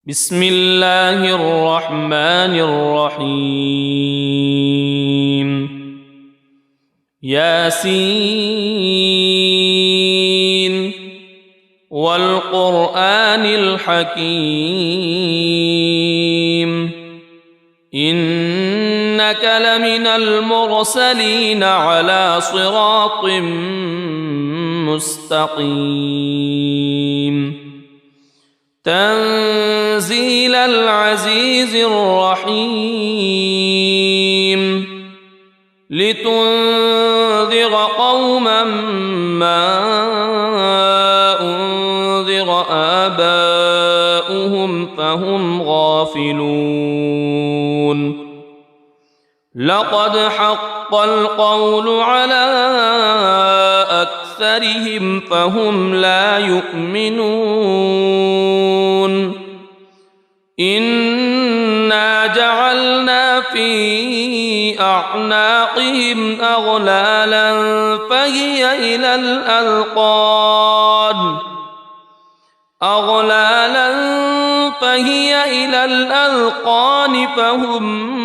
بسم الله الرحمن الرحيم ياسين والقرآن الحكيم إنك لمن المرسلين على صراط مستقيم تنزيل العزيز الرحيم لتنذر قوما ما أنذر آباؤهم فهم غافلون لقد حق القول على أكثرهم فهم لا يؤمنون إنا جعلنا في أعناقهم أغلالا فهي إلى الأذقان فهم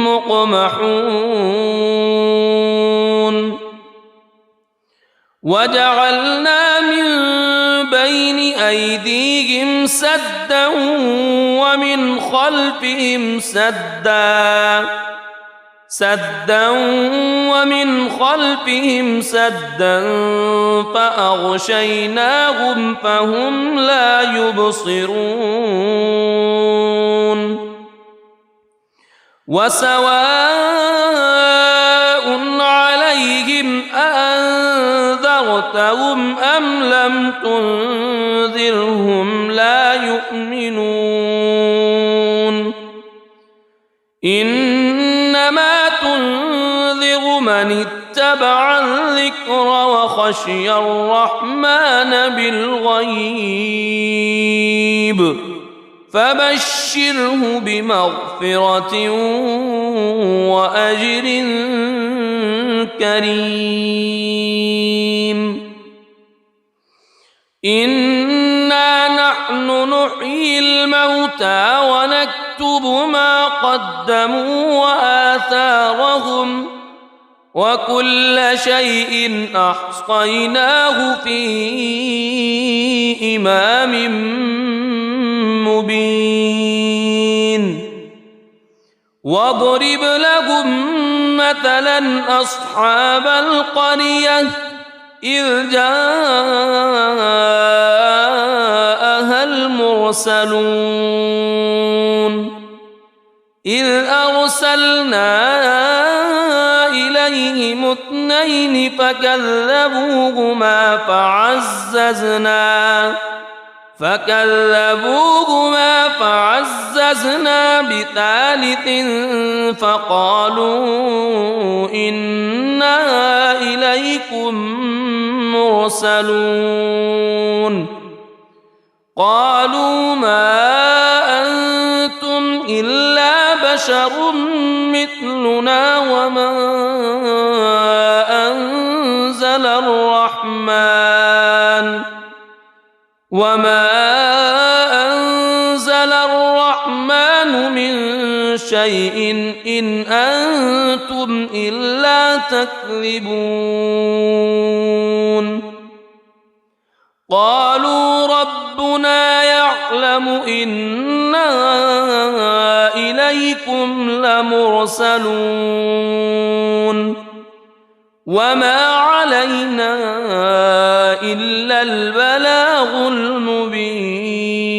مقمحون وجعلنا من بين أيديهم سدا ومن خلفهم سدا فأغشيناهم فهم لا يبصرون وسواء عليهم أأنذرتهم أم لم تنذرهم لا يؤمنون إنما تنذر من اتبع الذكر وخشي الرحمن بالغيب فبشره بمغفرة وأجر كريم إنا نحن نحيي الموتى ونكتب ما قدموا وآثارهم وكل شيء أحصيناه في إمام مبين واضرب لهم مثلا أصحاب القرية إذ جاءها المرسلون إذ أرسلنا إليهم اثنين فكذبوهما فعززنا بثالث فقالوا إنا إليكم مرسلون قالوا ما أنتم إلا بشر مثلنا وما أنزل الرحمن من شيء إن أنتم إلا تكذبون قالوا ربنا يعلم إنا إليكم لمرسلون وما علينا إلا البلاغ المبين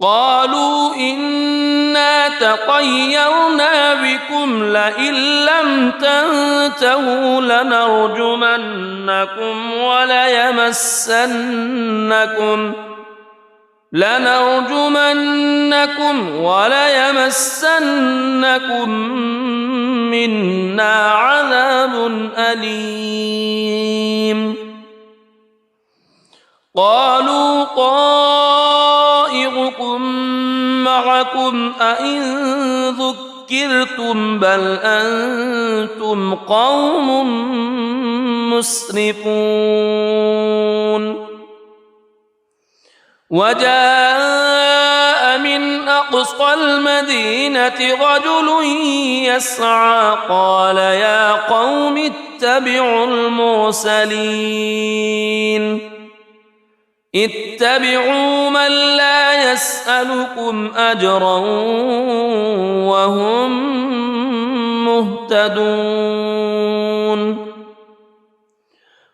قالوا إنا تطيرنا بكم لئن لم تنتهوا لنرجمنكم وليمسنكم منا عذاب أليم قالوا طائركم معكم أئن ذكرتم بل أنتم قوم مسرفون وجاء من أقصى المدينة رجل يسعى قال يا قوم اتبعوا المرسلين اتبعوا من لا يسألكم أجرا وهم مهتدون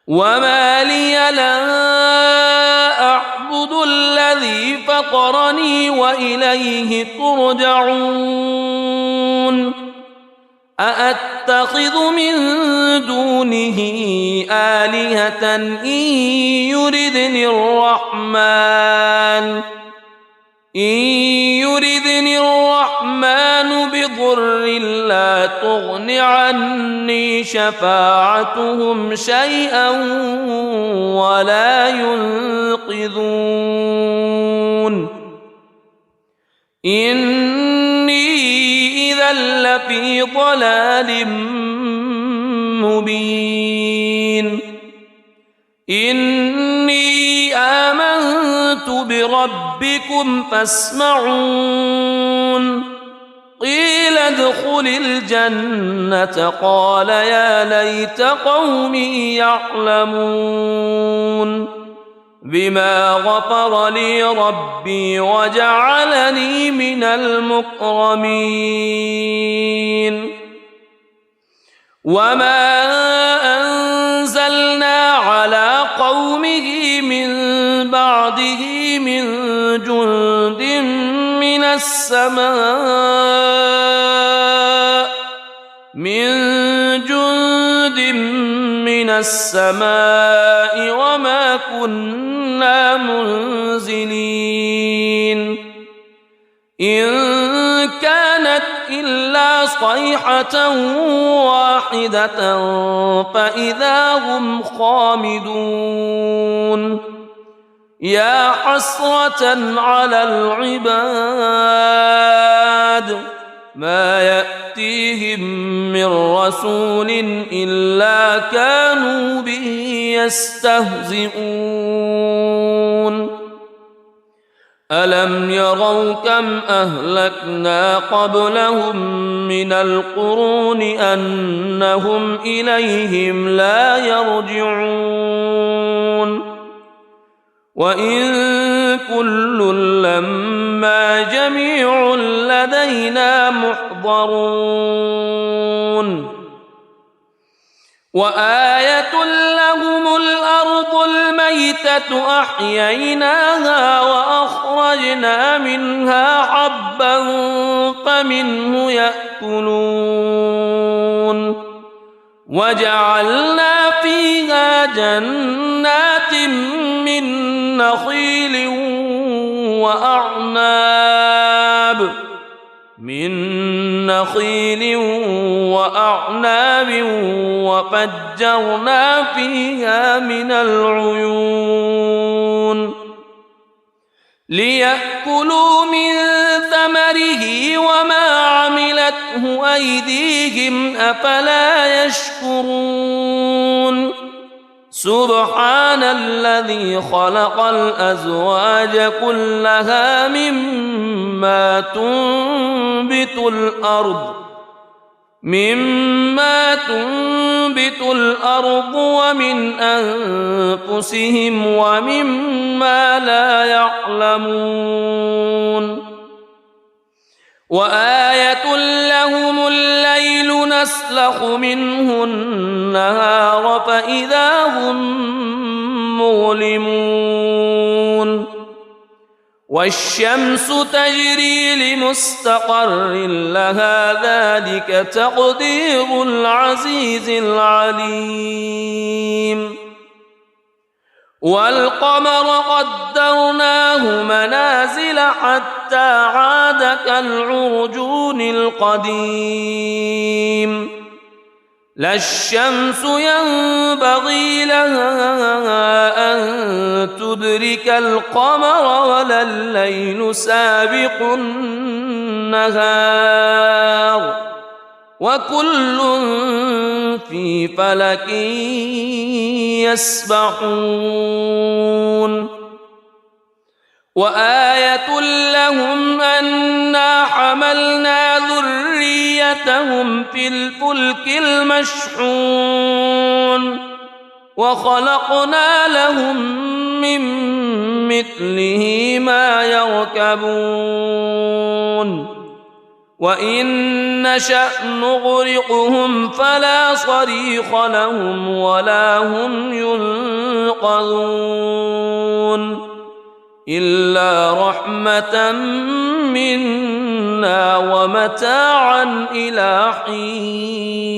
وما لي لا أعبد الذي فطرني وإليه ترجعون أأتخذ من دونه آلهة إن يردني الرحمن بضر لا تغن عني شفاعتهم شيئا ولا ينقذون إني إذا لفي ضلال مبين إني آمنت بربكم فاسمعون قيل ادخل الجنة قال يا ليت قومي يعلمون بما غفر لي ربي وجعلني من المكرمين وما أنزلنا على قومه من بعده من جند من السماء وما كنا منزلين إن كانت إلا صيحة واحدة فإذا هم خامدون يا حسرة على العباد ما يأتيهم من رسول إلا كانوا به يستهزئون ألم يروا كم أهلكنا قبلهم من القرون أنهم إليهم لا يرجعون وإن كل لما جميع لدينا محضرون وآية لهم الأرض الميتة أحييناها وأخرجنا منها حبا فمنه يأكلون وجعلنا فيها جنات من نخيل وأعناب وفجرنا فيها من العيون ليأكلوا من ثمره وما عملته أيديهم أفلا يشكرون سبحان الذي خلق الأزواج كلها مما تنبت الأرض ومن أنفسهم ومما لا يعلمون وآية لهم الليل نسلخ منه النهار فإذا هم مظلمون والشمس تجري لمستقر لها ذلك تقدير العزيز العليم والقمر قدرناه منازل حتى عاد كالعرجون القديم لا الشمس ينبغي لها أن تدرك القمر ولا الليل سابق النهار وكل في فلك يسبحون وآية لهم أنا حملنا ذريتهم في الفلك المشحون وخلقنا لهم من مثله ما يركبون وإن نشأ نغرقهم فلا صريخ لهم ولا هم ينقذون إلا رحمة منا ومتاعا إلى حين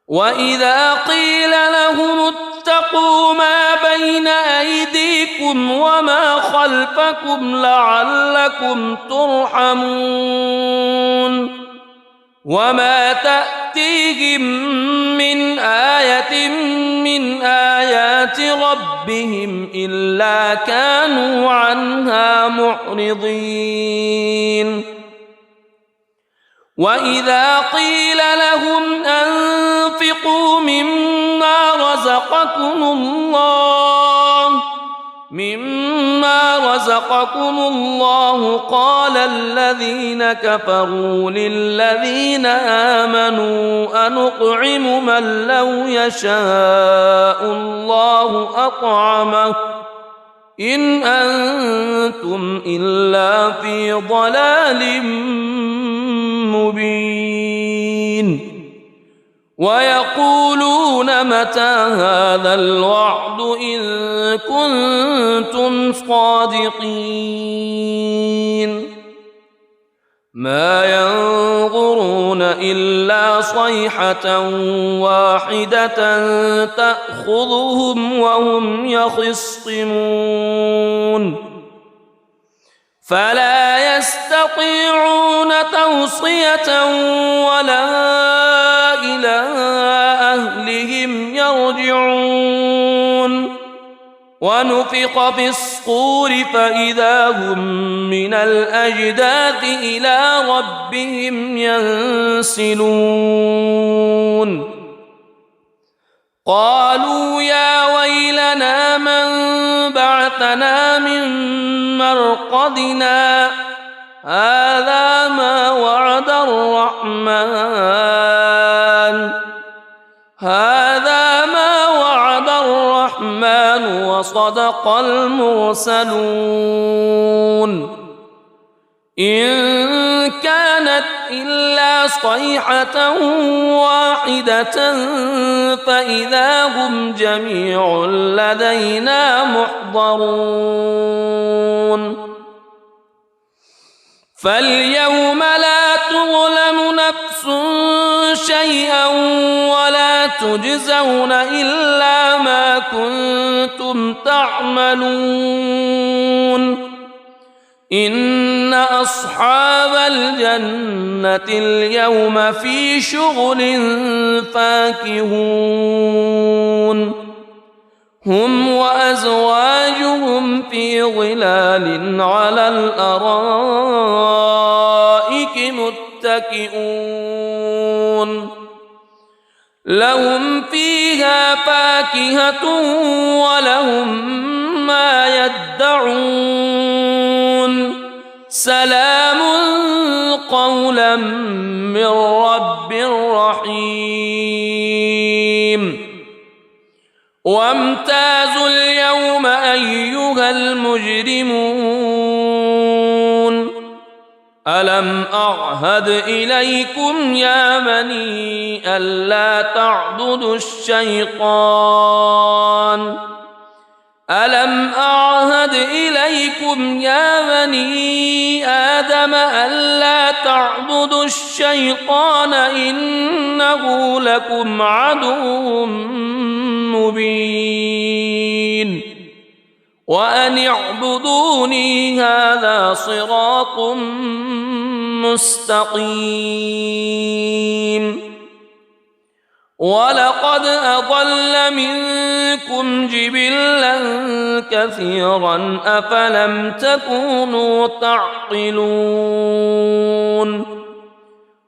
وإذا قيل لهم اتقوا ما بين أيديكم وما خلفكم لعلكم ترحمون وما تأتيهم من آية من آيات ربهم إلا كانوا عنها معرضين وإذا قيل لهم أنفقوا مما رزقكم الله قال الذين كفروا للذين آمنوا أنطعم من لو يشاء الله أطعمه إن أنتم إلا في ضلال مبين ويقولون متى هذا الوعد إن كنتم صادقين ما ينظرون إلا صيحة واحدة تأخذهم وهم يخصمون فلا يستطيعون توصية ولا إلى أهلهم يرجعون ونفخ في الصور فإذا هم من الأجداث إلى ربهم ينسلون قالوا يا ويلنا من بعثنا من مرقدنا هذا ما وعد الرحمن وصدق المرسلون إن كانت إلا صيحة واحدة فإذا هم جميع لدينا محضرون فاليوم لا تظلم نفس شيئا ولا تجزون إلا ما كنتم تعملون إن أصحاب الجنة اليوم في شغل فاكهون هم وأزواجهم في ظلال على الأرائك متكئون لهم فيها فاكهة ولهم ما يدعون سلام قولا من رب رحيم وامتازوا اليوم أيها المجرمون ألم أعهد إليكم يا بني ألا تعبدوا الشيطان ألم أعهد إليكم يا بني آدم ألا تعبدوا الشيطان إنه لكم عدو مبين وأن اعبدوني هذا صراط مستقيم ولقد أضل منكم جبلا كثيرا أفلم تكونوا تعقلون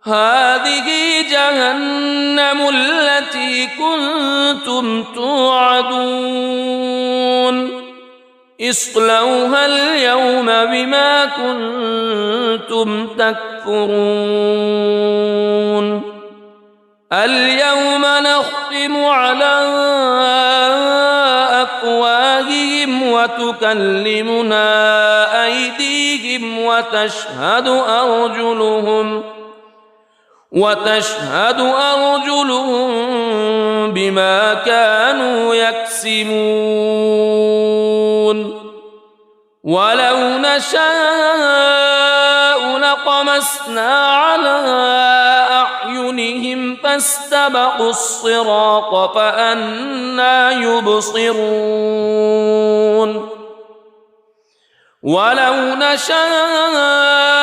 هذه جهنم التي كنتم توعدون اصلوها اليوم بما كنتم تكفرون اليوم نختم على أفواههم وتكلمنا أيديهم وتشهد أرجلهم بما كانوا يكسبون ولو نشاء لطمسنا على أعينهم فاستبقوا الصراط فأنى يبصرون ولو نشاء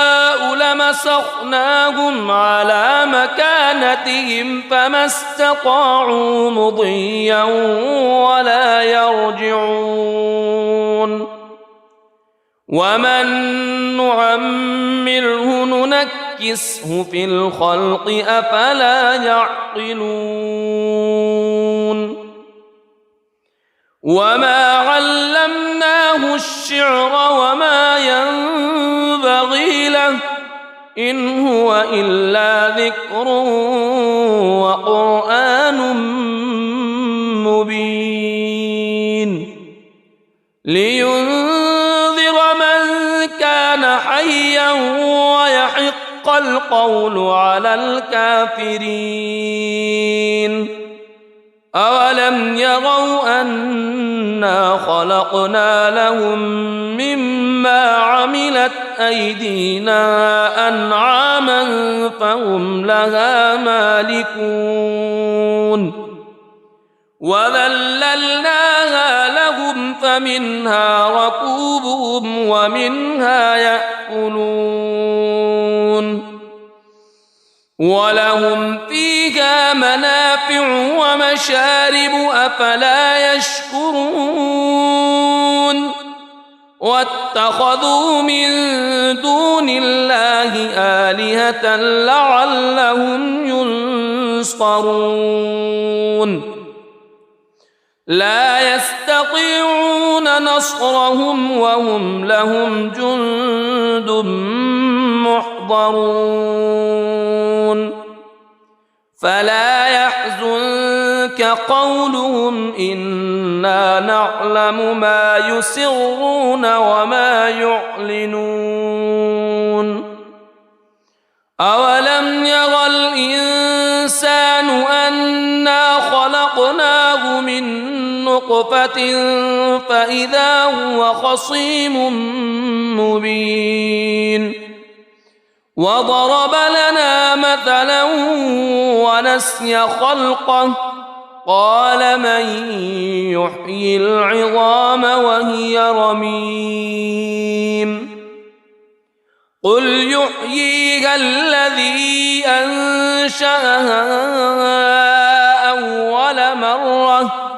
لمسخناهم على مكانتهم فما استطاعوا مضيا ولا يرجعون ومن نعمره ننكسه في الخلق أفلا يعقلون وما علمناه الشعر وما ينبغي له إن هو إلا ذكر وقرآن مبين لينذر من كان حيا ويحق القول على الكافرين أولم يروا أنا خلقنا لهم مما عملت أيدينا أنعاما فهم لها مالكون وذللناها لهم فمنها ركوبهم ومنها يأكلون ولهم فيها منافع ومشارب أفلا يشكرون واتخذوا من دون الله آلهة لعلهم ينصرون لا يستطيعون نصرهم وهم لهم جند محضرون فلا يحزنك قولهم إنا نعلم ما يسرون وما يعلنون أولم ير الإنسان أنا خلقناه من نطفة فإذا هو خصيم مبين وضرب لنا مثلا ونسي خلقه قال من يحيي العظام وهي رميم قل يحييها الذي أنشأها أول مرة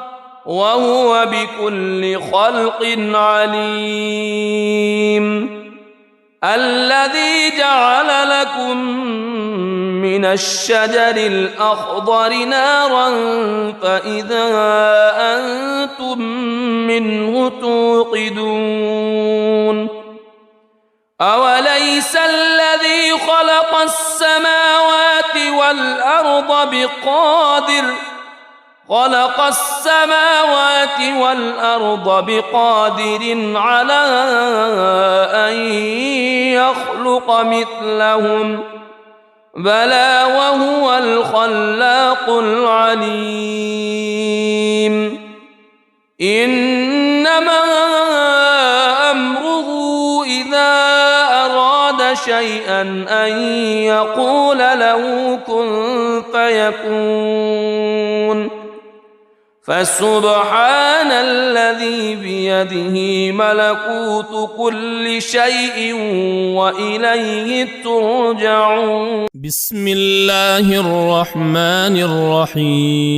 وهو بكل خلق عليم الذي جعل لكم من الشجر الأخضر نارا فإذا أنتم منه توقدون أوليس الذي خلق السماوات والأرض بقادر على أن يخلق مثلهم بلى وهو الخلاق العليم إنما أمره إذا أراد شيئا أن يقول له كن فيكون فسبحان الذي بيده ملكوت كل شيء وإليه ترجعون بسم الله الرحمن الرحيم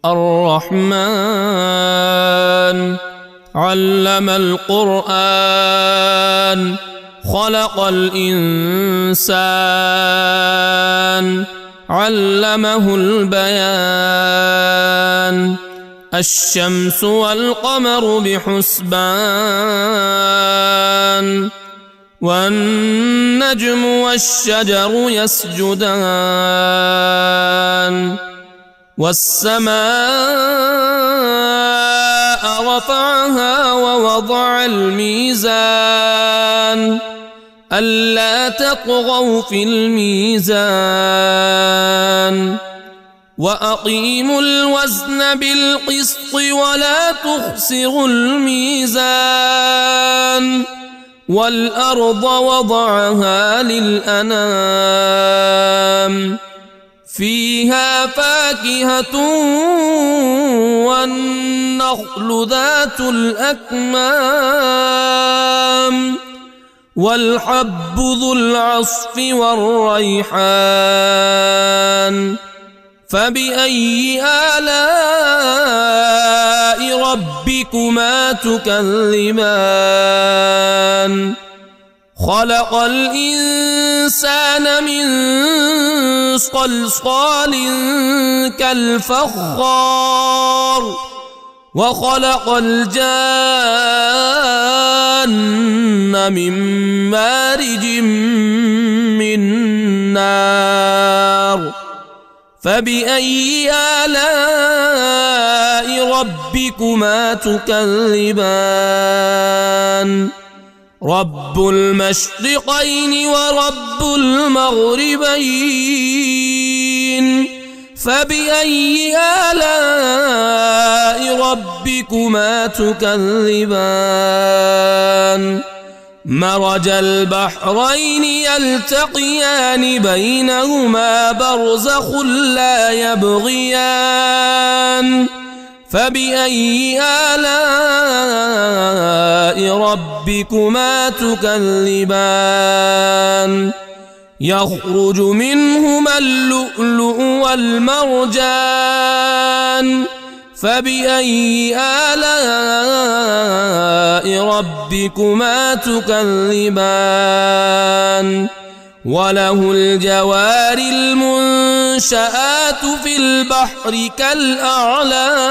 الرحمن علم القرآن خلق الإنسان علمه البيان الشمس والقمر بحسبان والنجم والشجر يسجدان والسماء رفعها ووضع الميزان ألا تطغوا في الميزان وأقيموا الوزن بالقسط ولا تخسروا الميزان والأرض وضعها للأنام فيها فاكهة والنخل ذات الأكمام والحب ذو العصف والريحان فبأي آلاء ربكما تكذبان خلق الإنسان من صلصال كالفخار وخلق الجان من مارج من نار فبأي آلاء ربكما تكذبان رب المشرقين ورب المغربين فبأي آلاء ربكما تكذبان مرج البحرين يلتقيان بينهما برزخ لا يبغيان فبأي آلاء ربكما تكذبان يخرج منهما اللؤلؤ والمرجان فبأي آلاء ربكما تكذبان وله الجوار المنشآت في البحر كالأعلام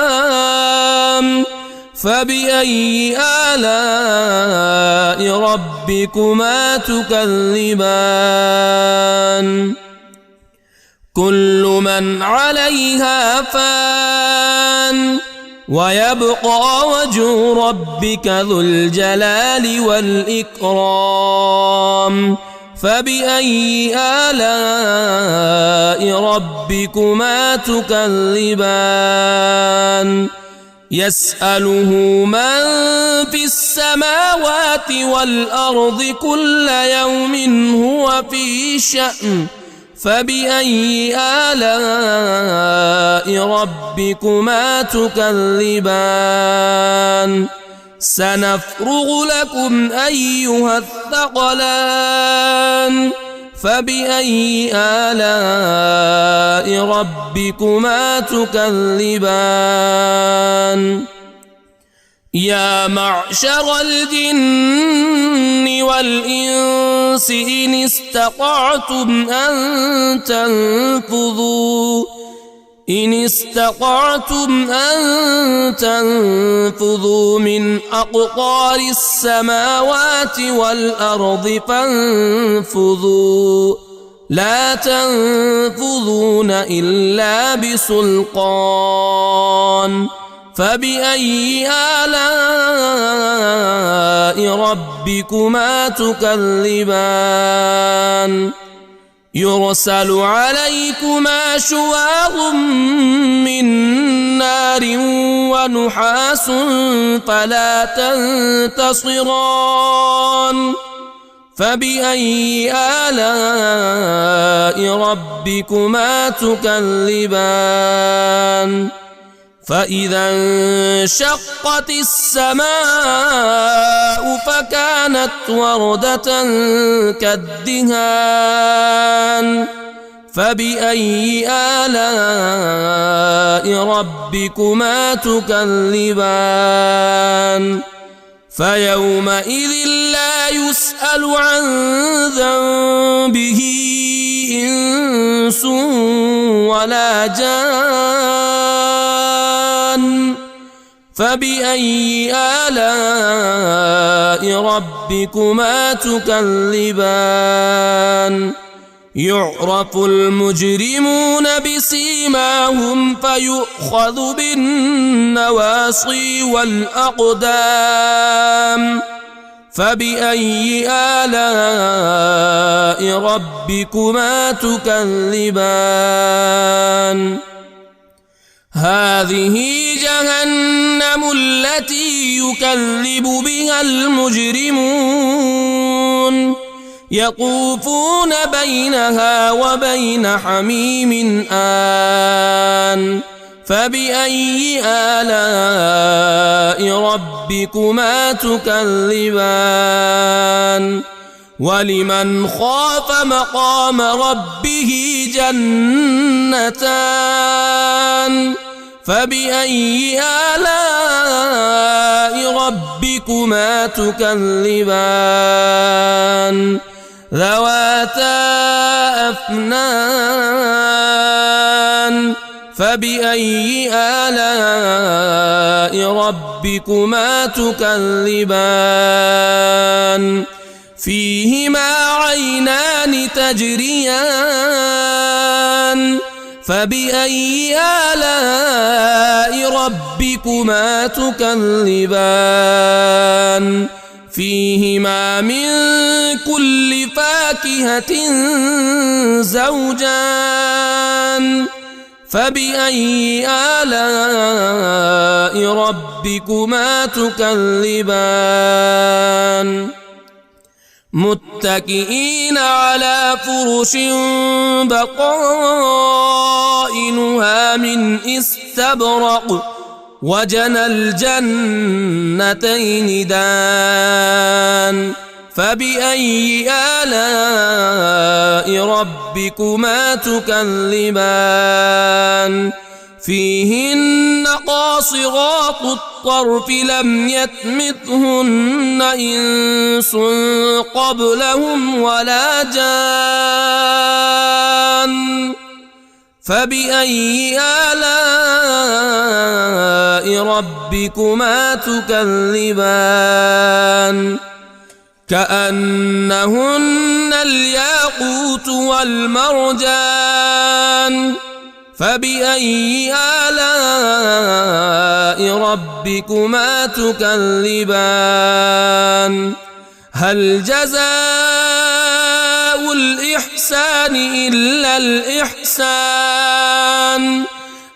فبأي آلاء ربكما تكذبان كل من عليها فان ويبقى وجه ربك ذو الجلال والإكرام فبأي آلاء ربكما تكذبان يسأله من في السماوات والأرض كل يوم هو في شأن فبأي آلاء ربكما تكذبان سنفرغ لكم أيها الثقلان فبأي آلاء ربكما تكذبان يا معشر الجن والإنس إن استطعتم أن تنفذوا من أقطار السماوات والأرض فانفذوا لا تنفذون إلا بسلطان فبأي آلاء ربكما تكذبان يرسل عليكما شواظ من نار ونحاس فلا تنتصران فبأي آلاء ربكما تكذبان فإذا انشقت السماء فكانت وردة كالدهان فبأي آلاء ربكما تكذبان فيومئذ لا يسأل عن ذنبه إنس ولا جان فبأي آلاء ربكما تكذبان يعرف المجرمون بسيماهم فيؤخذ بالنواصي والأقدام فبأي آلاء ربكما تكذبان هذه جهنم التي يكذب بها المجرمون يطوفون بينها وبين حميم آن فبأي آلاء ربكما تكذبان ولمن خاف مقام ربه جنتان فبأي آلاء ربكما تكذبان ذواتا أفنان فبأي آلاء ربكما تكذبان فيهما عينان تجريان فبأي آلاء ربكما تكذبان فيهما من كل فاكهة زوجان فبأي آلاء ربكما تكذبان متكئين على فرش بطائنها من استبرق وجنى الجنتين دان فبأي آلاء ربكما تكذبان فيهن قاصرات الطرف لم يطمثهن إنس قبلهم ولا جان فبأي آلاء ربكما تكذبان كأنهن الياقوت والمرجان فبأي آلاء ربكما تكذبان هل جزاء الإحسان إلا الإحسان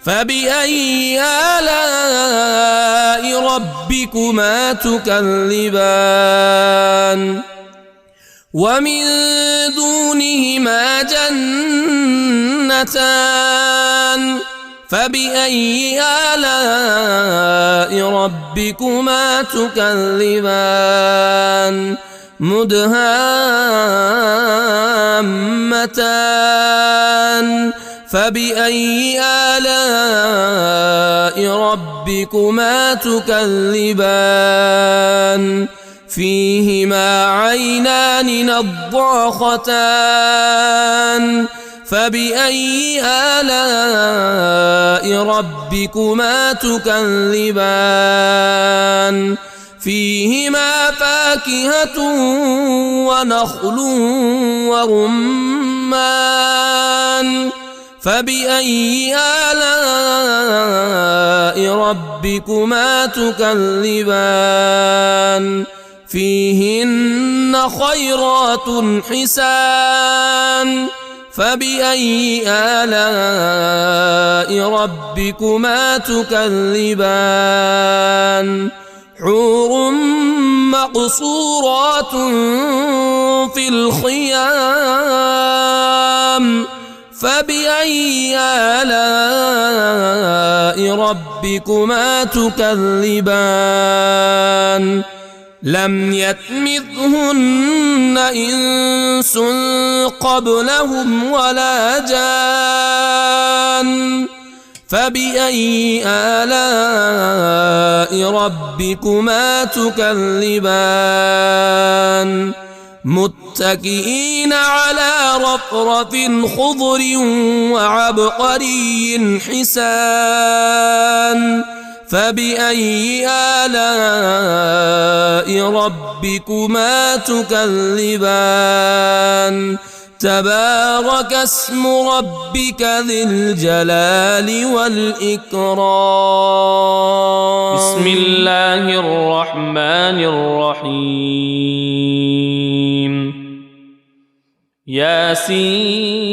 فبأي آلاء ربكما تكذبان ومن دونهما جنتان فبأي آلاء ربكما تكذبان مدهامتان فبأي آلاء ربكما تكذبان فيهما عينان نضاختان فبأي آلاء ربكما تكذبان فيهما فاكهة ونخل ورمان فبأي آلاء ربكما تكذبان فيهن خيرات حسان فبأي آلاء ربكما تكذبان حور مقصورات في الخيام فبأي آلاء ربكما تكذبان لم يطمثهن إنس قبلهم ولا جان فبأي آلاء ربكما تكذبان متكئين على رفرف خضر وعبقري حسان فبأي آلاء ربكما تكذبان تبارك اسم ربك ذي الجلال والإكرام. بسم الله الرحمن الرحيم. ياسين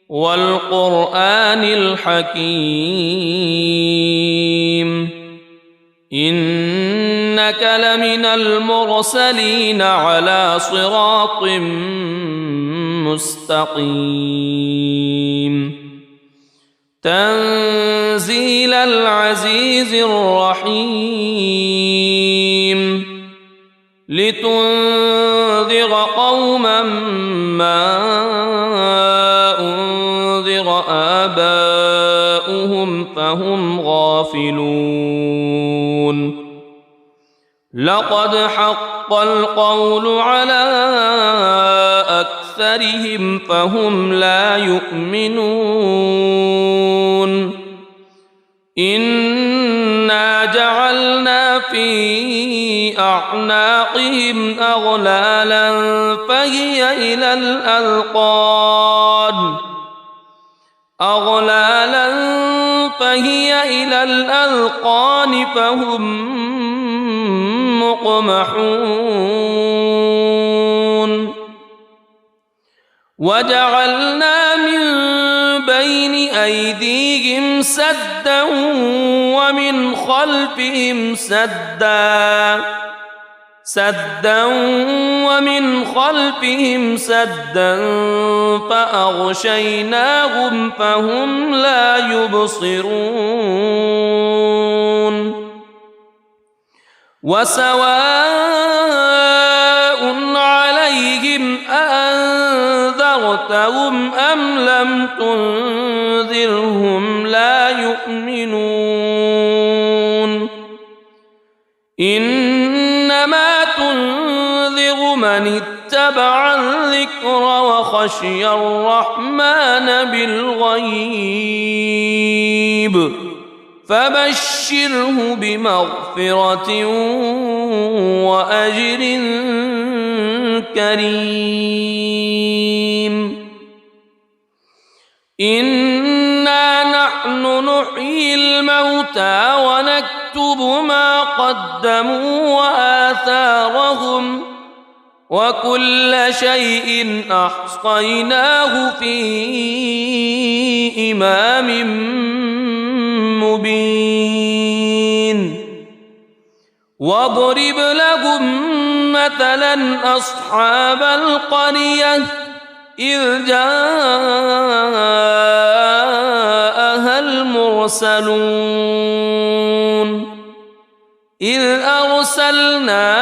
والقرآن الحكيم إنك لمن المرسلين على صراط مستقيم تنزيل العزيز الرحيم لتنذر قوما ما أنذر آباؤهم فهم غافلون لقد حق القول على أكثرهم فهم لا يؤمنون إنا جعلنا في أعناقهم أغلالا فهي إلى الأذقان فهم مقمحون وجعلنا من بين أيديهم سدا ومن خلفهم سدا فأغشيناهم فهم لا يبصرون وسواء عليهم أأنذرتهم أم لم تنذرهم لا يؤمنون إنما تنذر من اتبع الذكر وخشي الرحمن بالغيب فبشره بمغفرة وأجر كريم إنا نحن نحيي الموتى ونكتب ما قدموا وآثارهم وكل شيء أحصيناه في إمام مبين واضرب لهم مثلا أصحاب القرية إذ جاءها المرسلون إذ أرسلنا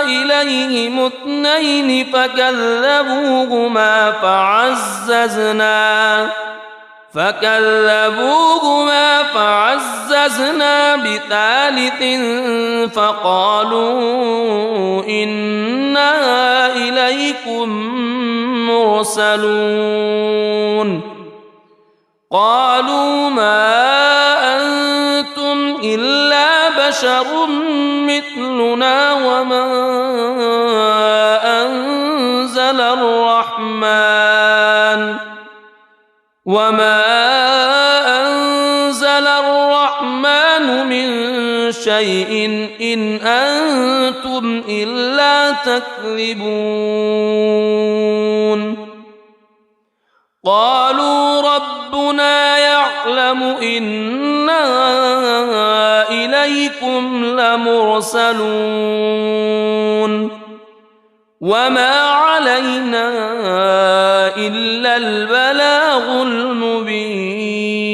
إليهم اثنين فكذبوهما فعززنا بثالث فقالوا إنا إليكم مرسلون قالوا ما أنتم إلا بشر مثلنا وما أنزل الرحمن من شيء إن أنتم إلا تكذبون قالوا ربنا يعلم إنا إليكم لمرسلون وما علينا إلا البلاغ المبين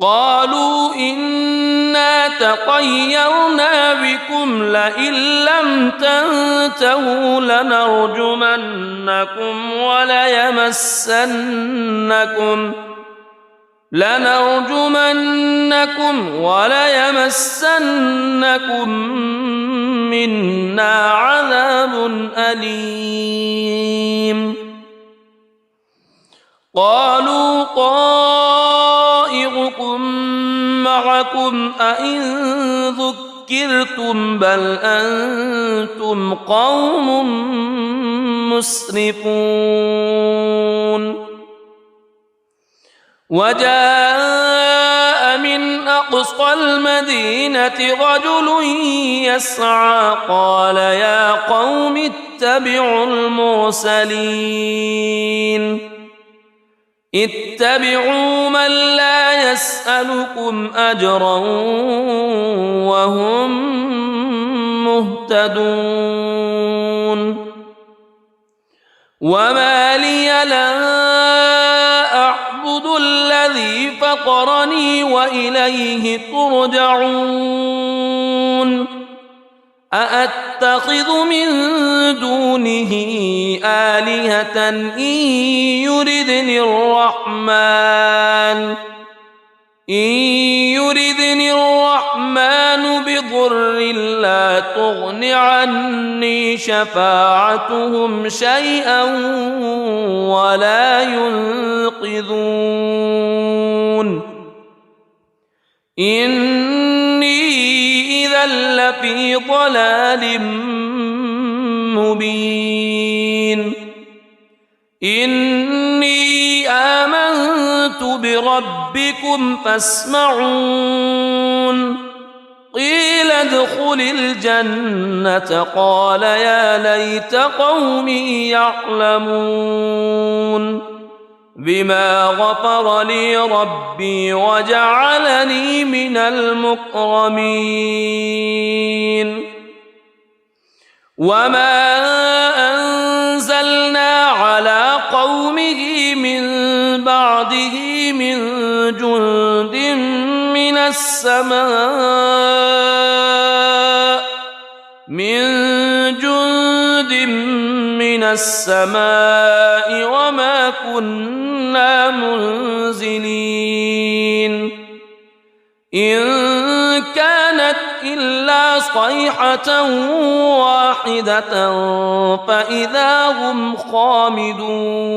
قالوا إنا تطيرنا بكم لئن لم تنتهوا لنرجمنكم وليمسنكم منا عذاب أليم قالوا طائركم معكم أئن ذكرتم بل أنتم قوم مسرفون وجاء من أقصى المدينة رجل يسعى قال يا قوم اتبعوا المرسلين اتبعوا من لا يسألكم أجرا وهم مهتدون وما لي لا أعبد الذي فطرني وإليه ترجعون أأتخذ من دونه آلهة إن يردني الرحمن بضر لا تغن عني شفاعتهم شيئا ولا ينقذون إني إذا لفي ضلال مبين إني آمنت بربكم فاسمعون قيل ادخل الجنة قال يا ليت قومي يعلمون بما غفر لي ربي وجعلني من المكرمين وما أنزلنا على قومه من بعده من جند من السماء وما كنا منزلين إن كانت إلا صيحة واحدة فإذا هم خامدون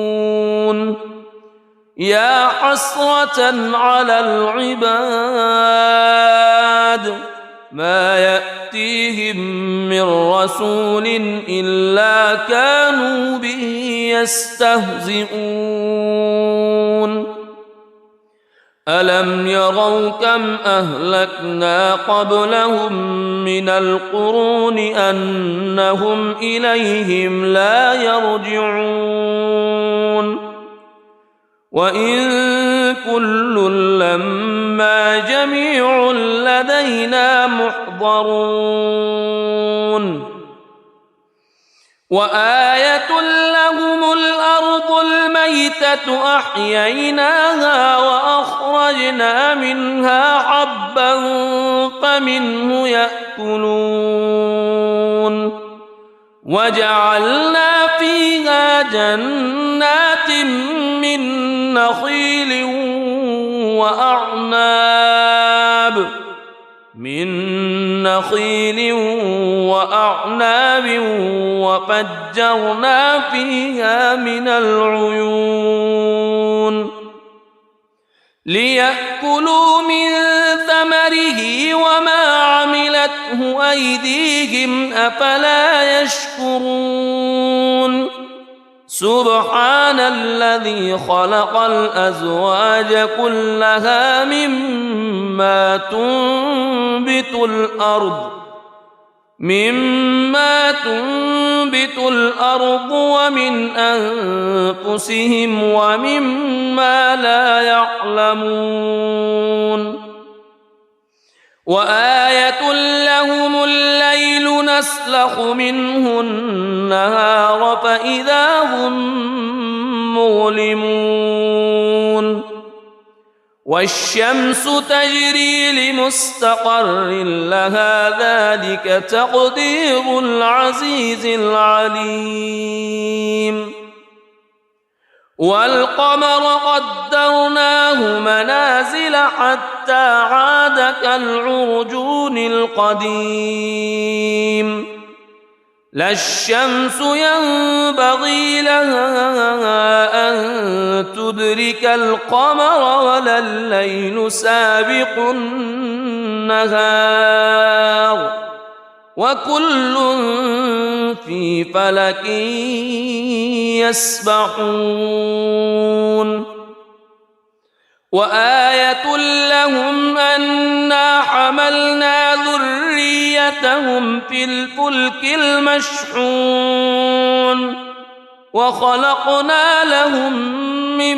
يا حسرة على العباد ما يأتيهم من رسول إلا كانوا به يستهزئون ألم يروا كم أهلكنا قبلهم من القرون أنهم إليهم لا يرجعون وإن كل لما جميع لدينا محضرون وآية لهم الأرض الميتة أحييناها وأخرجنا منها حبا فمنه يأكلون وجعلنا فيها جنات من نخيل وأعناب وفجرنا فيها من العيون ليأكلوا من ثمره وما عملته أيديهم أفلا يشكرون سبحان الذي خلق الأزواج كلها مما تنبت الأرض ومن أنفسهم ومما لا يعلمون وآية لهم الليل نسلخ منه النهار فإذا هم مظلمون والشمس تجري لمستقر لها ذلك تقدير العزيز العليم والقمر قدرناه منازل حتى عاد كالعرجون القديم لا الشمس ينبغي لها أن تدرك القمر ولا الليل سابق النهار وكل في فلك يسبحون وآية لهم أنا حملنا ذريتهم في الفلك المشحون وخلقنا لهم من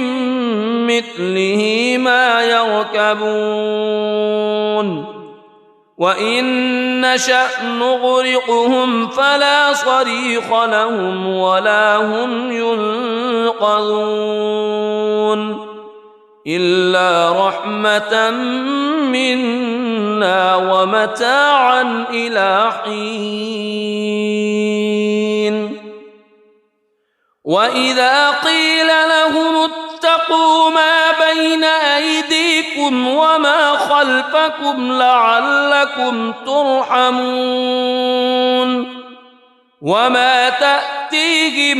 مثله ما يركبون وإن نشأ نغرقهم فلا صريخ لهم ولا هم ينقذون إلا رحمة منا ومتاعا إلى حين وإذا قيل لهم اتقوا ما بين أيديكم وما خلفكم لعلكم ترحمون وما تأتيهم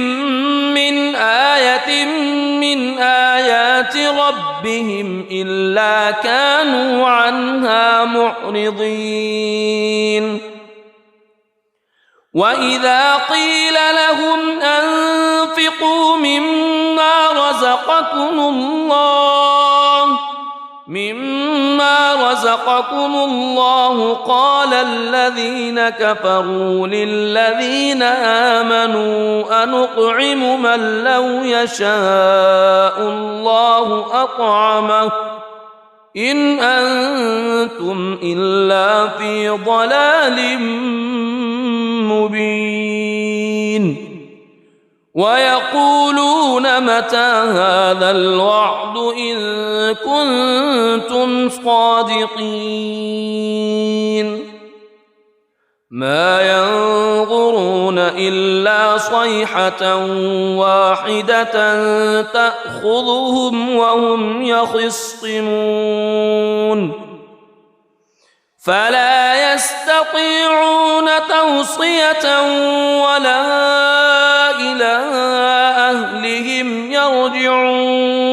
من آية من آيات ربهم إلا كانوا عنها معرضين وإذا قيل لهم أنفقوا مما رزقكم الله قال الذين كفروا للذين آمنوا أنطعم من لو يشاء الله أطعمه إن أنتم إلا في ضلال مبين ويقولون متى هذا الوعد إن كنتم صادقين ما ينظرون إلا صيحة واحدة تأخذهم وهم يخصمون فلا يستطيعون توصية ولا إلى أهلهم يرجعون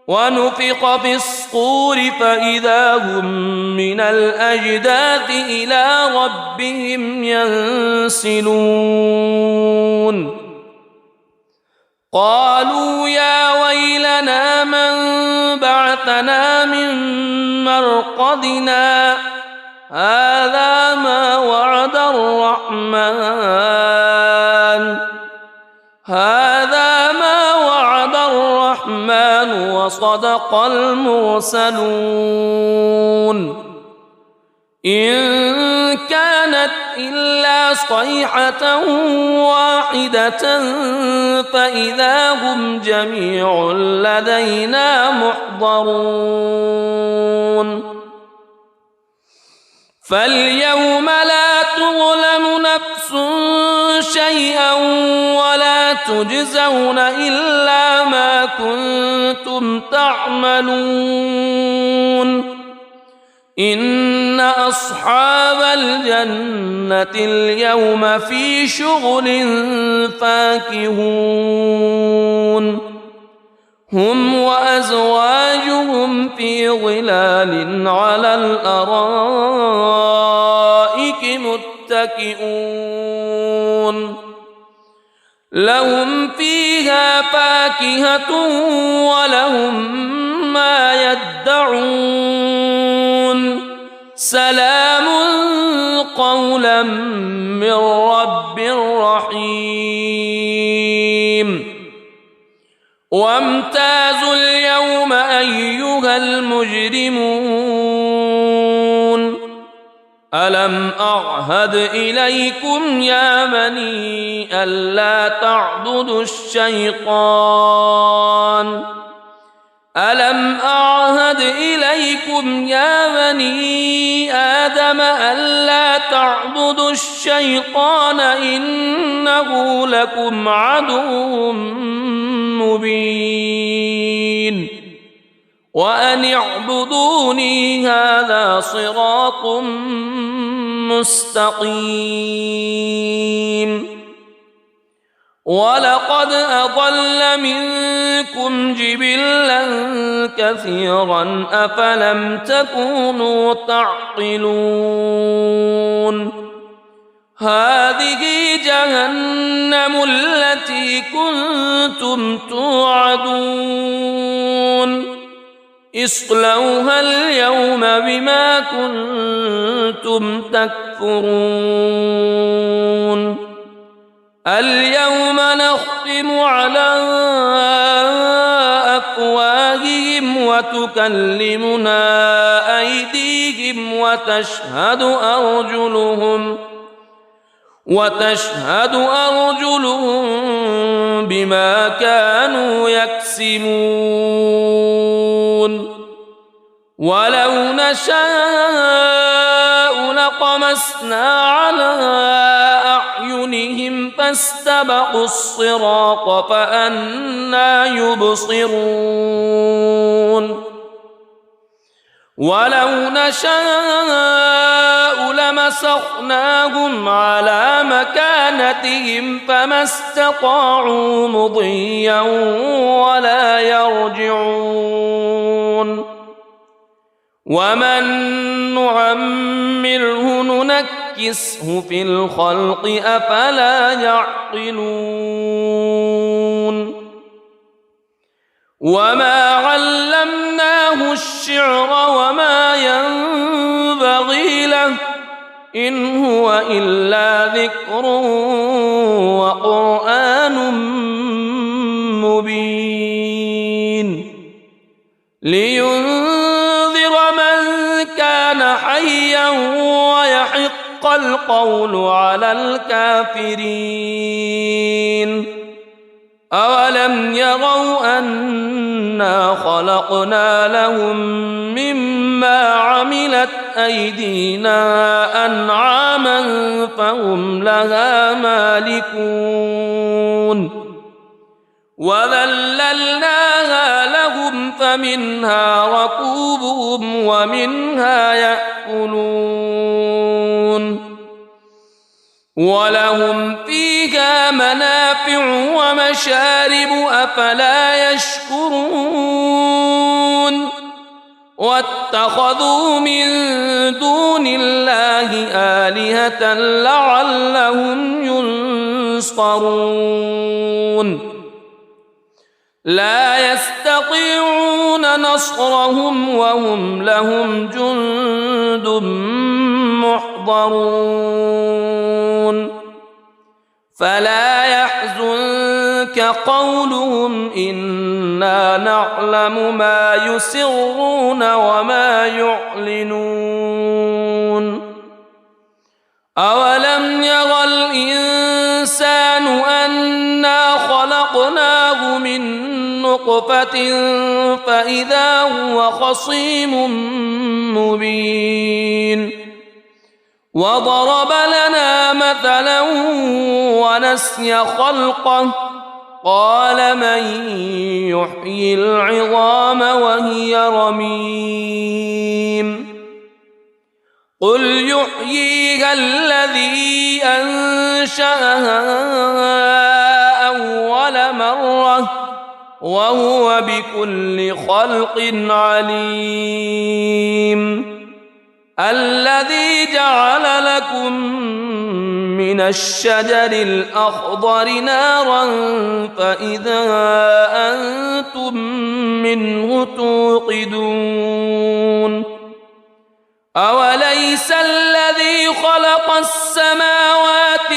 ونفخ في الصور فإذا هم من الأجداث إلى ربهم ينسلون قالوا يا ويلنا من بعثنا من مرقدنا هذا ما وعد الرحمن وصدق المرسلون إن كانت إلا صيحة واحدة فإذا هم جميع لدينا محضرون فاليوم لا تظلم نفس شيئا ولا تجزون إلا ما كنتم تعملون إن أصحاب الجنة اليوم في شغل فاكهون هم وأزواجهم في ظلال على الأرائك متكئون لهم فيها فاكهة ولهم ما يدعون سلام قولا من رب رحيم وامتازوا اليوم أيها المجرمون ألم أعهد إليكم يا بني ألا تعبدوا الشيطان ألم أعهد إليكم يا بني آدم ألا تعبدوا الشيطان إنه لكم عدو مبين وأن اعبدوني هذا صراط مستقيم ولقد أضل منكم جبلا كثيرا أفلم تكونوا تعقلون هذه جهنم التي كنتم توعدون اصلوها اليوم بما كنتم تكفرون اليوم نختم على أفواههم وتكلمنا أيديهم وتشهد أرجلهم بما كانوا يكسبون ولو نشاء لطمسنا على أعينهم فاستبقوا الصراط فأنى يبصرون ولو نشاء لمسخناهم على مكانتهم فما استطاعوا مضيا ولا يرجعون ومن نعمره ننكسه في الخلق أفلا يعقلون وما علمناه الشعر وما ينبغي له إن هو إلا ذكر وقرآن مبين لينذر من كان حيا ويحق القول على الكافرين أولم يروا أنا خلقنا لهم مما عملت أيدينا أنعاما فهم لها مالكون وذللناها لهم فمنها ركوبهم ومنها يأكلون ولهم فيها منافع ومشارب أفلا يشكرون واتخذوا من دون الله آلهة لعلهم ينصرون لا يستطيعون نصرهم وهم لهم جند محضرون فلا يحزنك قولهم إنا نعلم ما يسرون وما يعلنون أولم ير الإنسان أنا خلقناه من نطفة فإذا هو خصيم مبين وضرب لنا مثلا ونسي خلقه قال من يحيي العظام وهي رميم قل يحييها الذي أنشأها أول مرة وهو بكل خلق عليم الذي جعل لكم من الشجر الأخضر نارا فإذا أنتم منه توقدون أوليس الذي خلق السماوات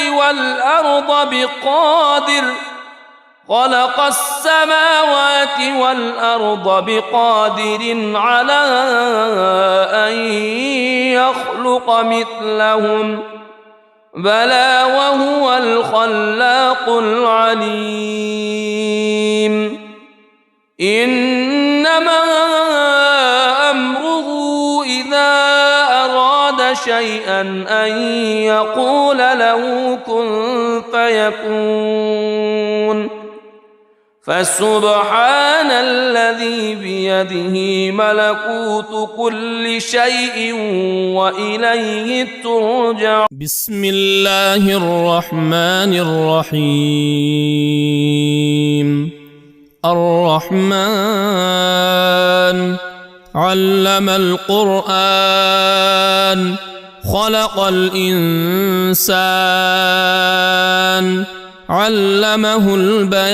والأرض بقادر على أن يخلق مثلهم بلى وهو الخلاق العليم إنما أمره إذا أراد شيئا أن يقول له كن فيكون فسبحان الذي بيده ملكوت كل شيء وإليه ترجع. بسم الله الرحمن الرحيم. الرحمن علم القرآن خلق الإنسان علمه البيان.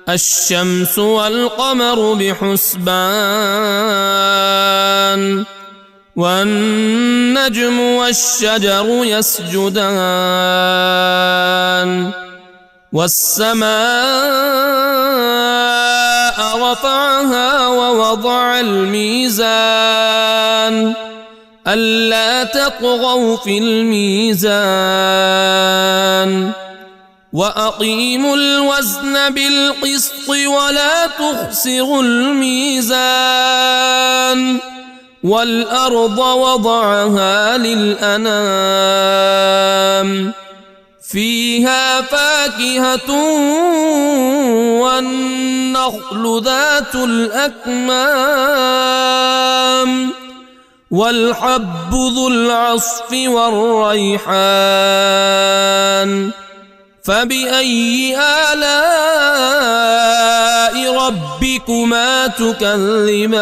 الشمس والقمر بحسبان والنجم والشجر يسجدان. والسماء رفعها ووضع الميزان ألا تطغوا في الميزان وأقيموا الوزن بالقسط ولا تخسروا الميزان. والأرض وضعها للأنام فيها فاكهة والنخل ذات الأكمام والحب ذو العصف والريحان. فبأي آلاء ربكما تكذبان.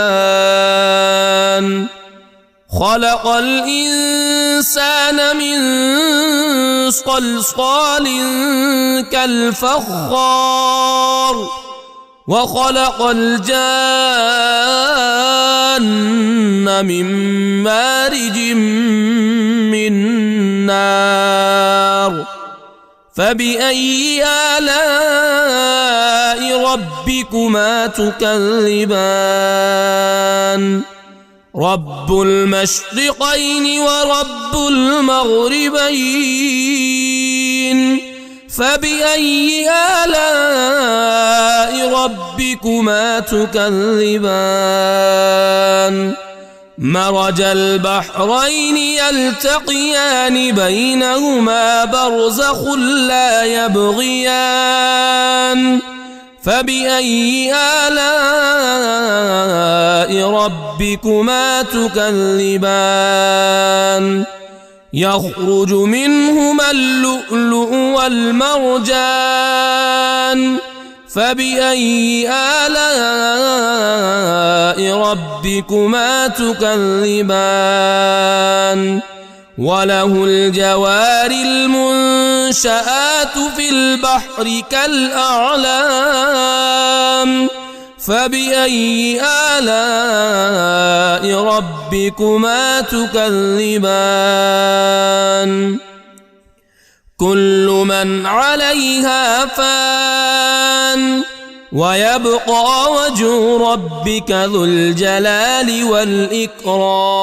خلق الإنسان من صلصال كالفخار وخلق الجان من مارج من نار. فبأي آلاء ربكما تكذبان. رب المشرقين ورب المغربين. فبأي آلاء ربكما تكذبان. مرج البحرين يلتقيان بينهما برزخ لا يبغيان. فبأي آلاء ربكما تكذبان. يخرج منهما اللؤلؤ والمرجان. فبأي آلاء ربكما تكذبان. وله الجوار المنشآت في البحر كالأعلام. فبأي آلاء ربكما تكذبان. كل من عليها فان ويبقى وجه ربك ذو الجلال والإكرام.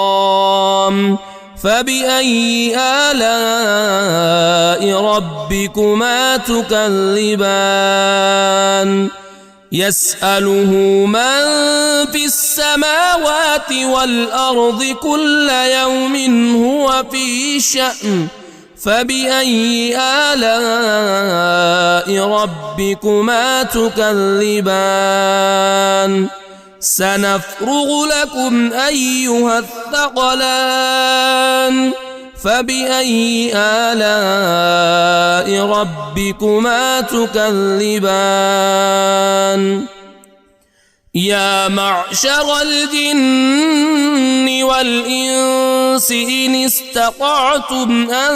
فبأي آلاء ربكما تكذبان. يسأله من في السماوات والأرض كل يوم هو في شأن. فبأي آلاء ربكما تكذبان. سنفرغ لكم أيها الثقلان. فبأي آلاء ربكما تكذبان. يا معشر الجن والإنس إن استطعتم أن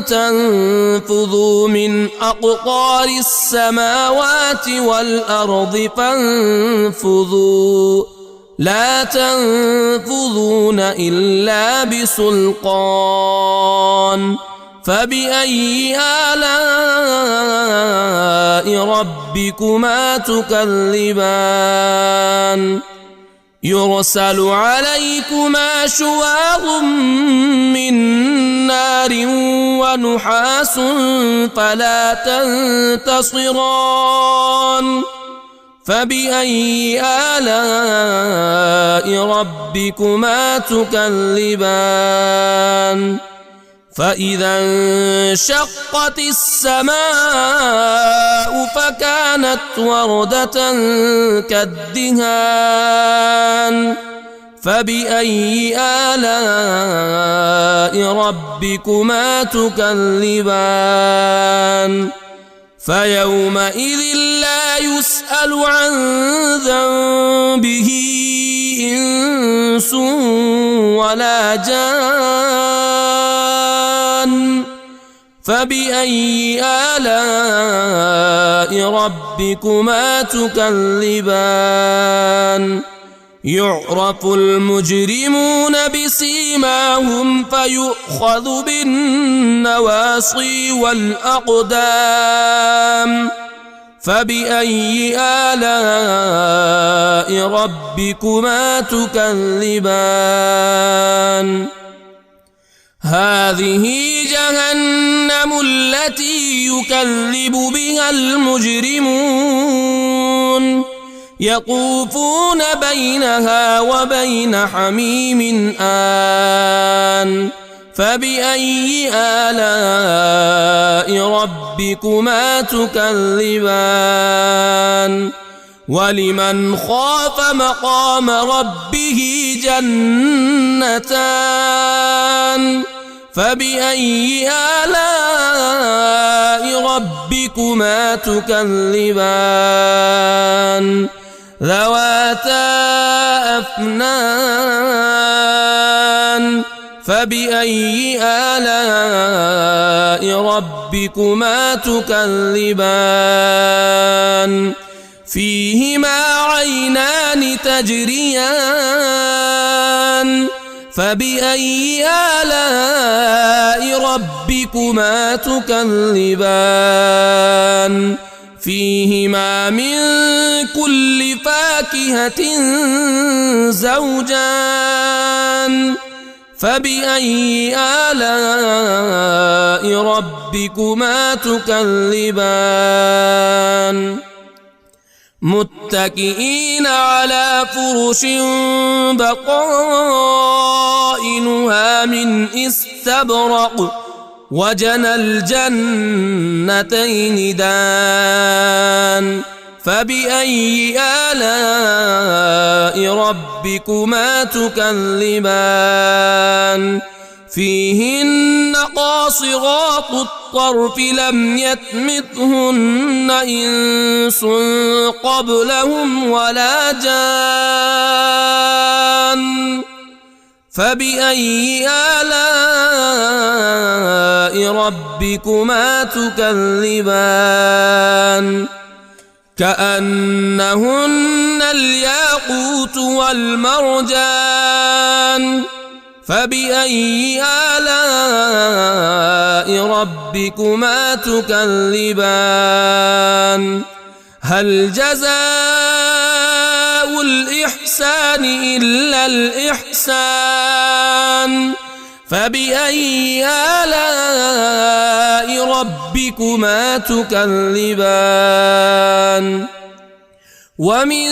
تنفذوا من أقطار السماوات والأرض فانفذوا لا تنفذون إلا بسلطان. فبأي آلاء ربكما تكذبان. يرسل عليكما شواظ من نار ونحاس فلا تنتصران. فبأي آلاء ربكما تكذبان فإذا انشقت السماء فكانت وردة كالدهان فبأي آلاء ربكما تكذبان فيومئذ لا يسأل عن ذنبه إنس ولا جان فبأي آلاء ربكما تكذبان يعرف المجرمون بسيماهم فيؤخذ بالنواصي والأقدام فبأي آلاء ربكما تكذبان هذه جهنم التي يكذب بها المجرمون يطوفون بينها وبين حميم آن فبأي آلاء ربكما تكذبان ولمن خاف مقام ربه جنتان فبأي آلاء ربكما تكذبان ذواتا أفنان فبأي آلاء ربكما تكذبان فيهما عينان تجريان فبأي آلاء ربكما تكذبان فيهما من كل فاكهة زوجان فبأي آلاء ربكما تكذبان متكئين على فرش بطائنها من استبرق وجنى الجنتين دان فبأي آلاء ربكما تكذبان فيهن قاصرات الطرف لم يطمثهن إنس قبلهم ولا جان فبأي آلاء ربكما تكذبان كأنهن الياقوت والمرجان فبأي آلاء ربكما تكذبان هل جزاء الإحسان إلا الإحسان فبأي آلاء ربكما تكذبان ومن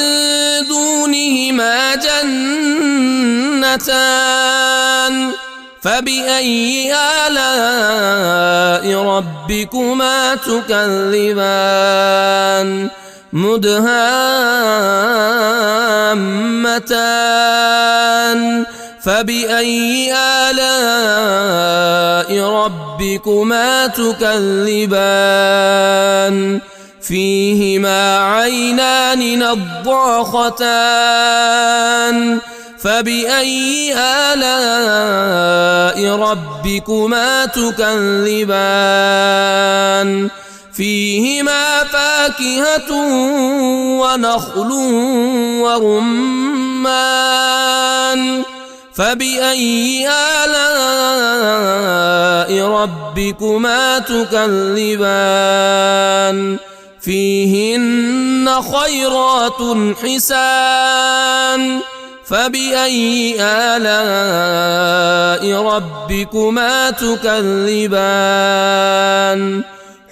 دونهما جنتان فبأي آلاء ربكما تكذبان مدهامتان فبأي آلاء ربكما تكذبان فيهما عينان نضاختان فبأي آلاء ربكما تكذبان فيهما فاكهة ونخل ورمان فبأي آلاء ربكما تكذبان فيهن خيرات حسان فبأي آلاء ربكما تكذبان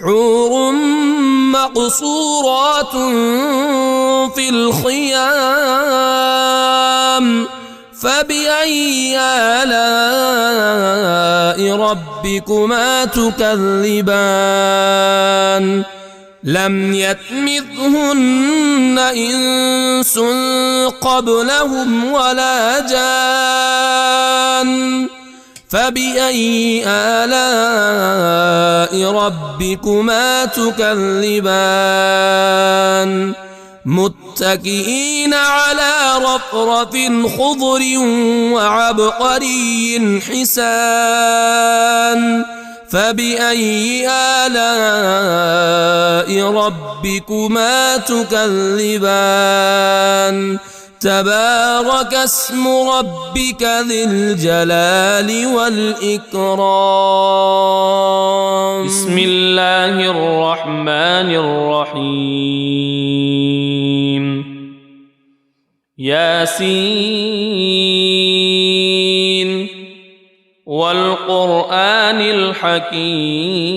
حور مقصورات في الخيام فبأي آلاء ربكما تكذبان لم يطمثهن إنس قبلهم ولا جان فبأي آلاء ربكما تكذبان متكئين على رفرف خضر وعبقري حسان فبأي آلاء ربكما تكذبان تبارك اسم ربك ذي الجلال والإكرام بسم الله الرحمن الرحيم ياسين والقرآن الحكيم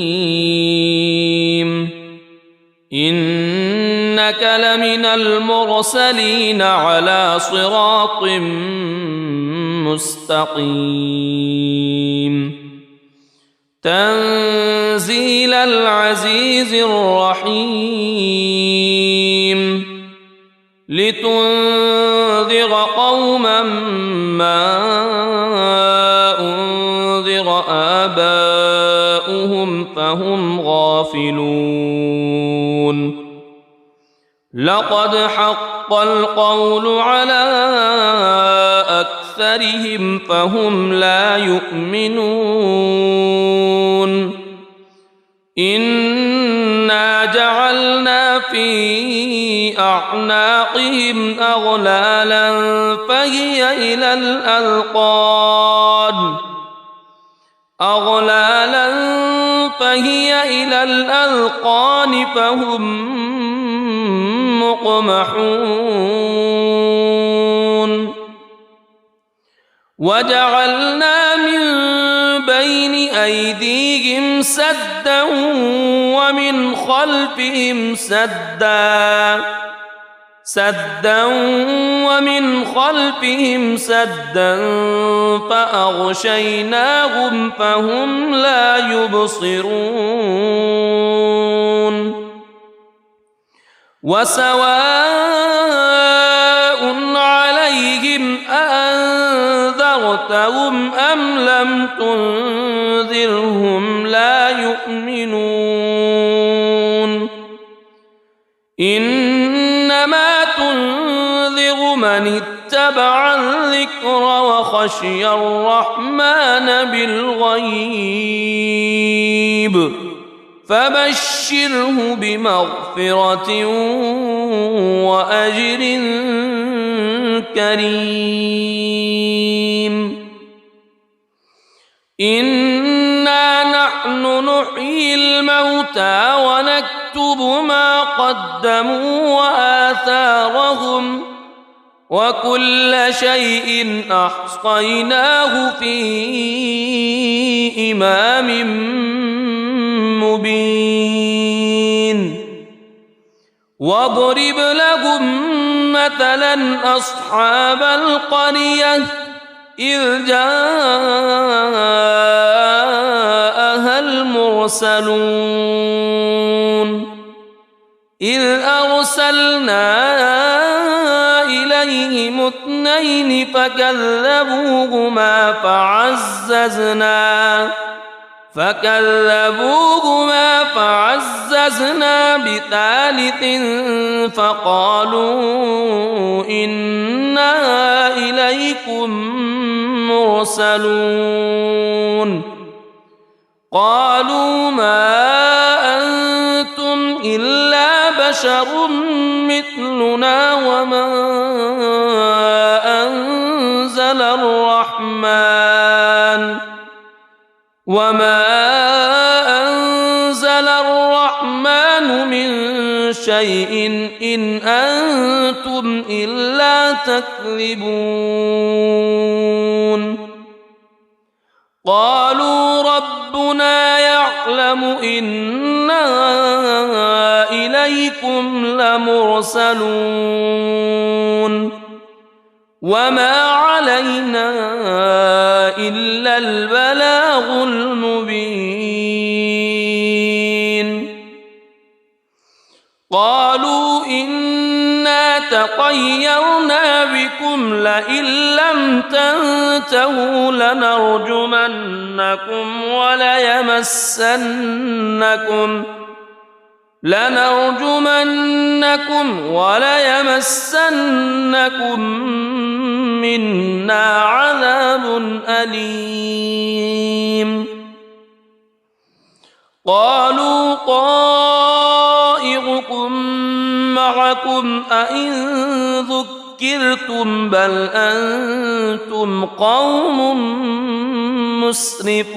إنك لمن المرسلين على صراط مستقيم تنزيل العزيز الرحيم لتنذر قوما ما أنذر آباؤهم فهم غافلون لقد حق القول على أكثرهم فهم لا يؤمنون إنا جعلنا في أعناقهم أغلالا فهي إلى الأذقان فهم مقمحون وجعلنا من بين أيديهم سدا ومن خلفهم سدا فأغشيناهم فهم لا يبصرون وسواء عليهم أأنذرتهم أم لم تنذرهم لا يؤمنون إنما تنذر من اتبع الذكر وخشي الرحمن بالغيب فبشره بمغفرة وأجر كريم إنا نحن نحيي الموتى ونكتب ما قدموا وآثارهم وكل شيء أحصيناه في إمام مبين واضرب لهم مثلا أصحاب القرية إذ جاءها المرسلون إذ أرسلنا إليهم اثنين فكذبوهما فعززنا بثالث فقالوا إنا إليكم مرسلون قالوا ما أنتم إلا بشر مثلنا وما أنزل الرحمن من شيء إن أنتم إلا تكذبون قالوا رب ربنا يعلم إنا إليكم لمرسلون وما علينا إلا البلاغ المبين قالوا إنا تطيرنا بكم لئن لم تنتهوا لنرجمنكم وليمسنكم منا عذاب أليم قالوا طائركم معكم أئن ذكرتم بل أنتم قوم مسرفون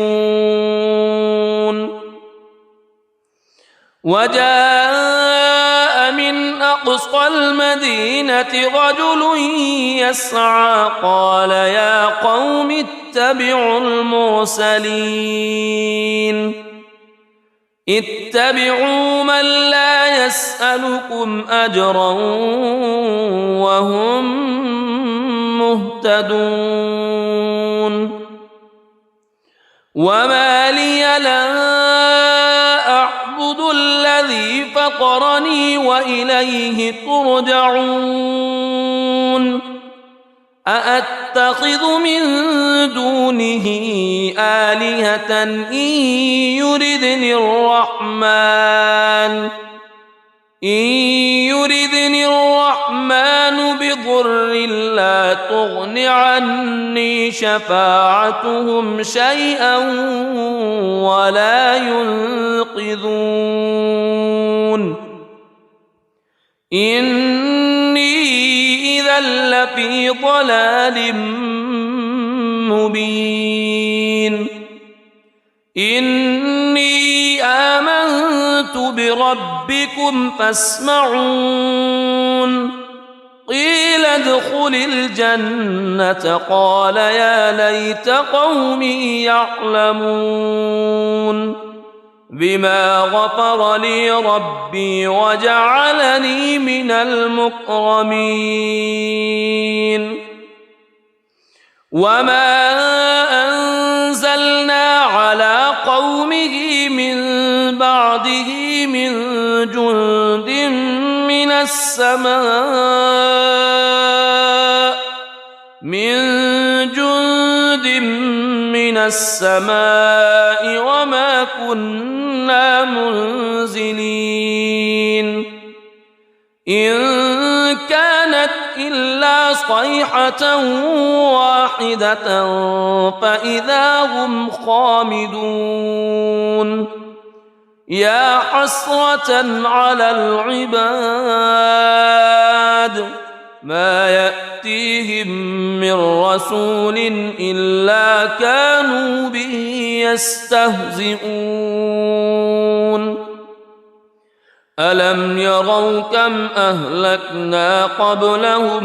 وجاء من أقصى المدينة رجل يسعى قال يا قوم اتبعوا اتبعوا من لا يسألكم أجرا وهم مهتدون وما لي لا أعبد الذي فطرني وإليه ترجعون أأتخذ من دونه آلهة إن يردني الرحمن بضر لا تغن عني شفاعتهم شيئا ولا ينقذون إني إذا لفي ضلال مبين إني آمنت بربكم فاسمعون قيل ادخل الجنة قال يا ليت قومي يعلمون بما غفر لي ربي وجعلني من المكرمين وما أنزلنا على قومه من بعده من جند من السماء وما كنا منزلين إن كانت إلا صيحة واحدة فإذا هم خامدون يا حسرة على العباد ما يأتيهم من رسول إلا كانوا به يستهزئون ألم يروا كم أهلكنا قبلهم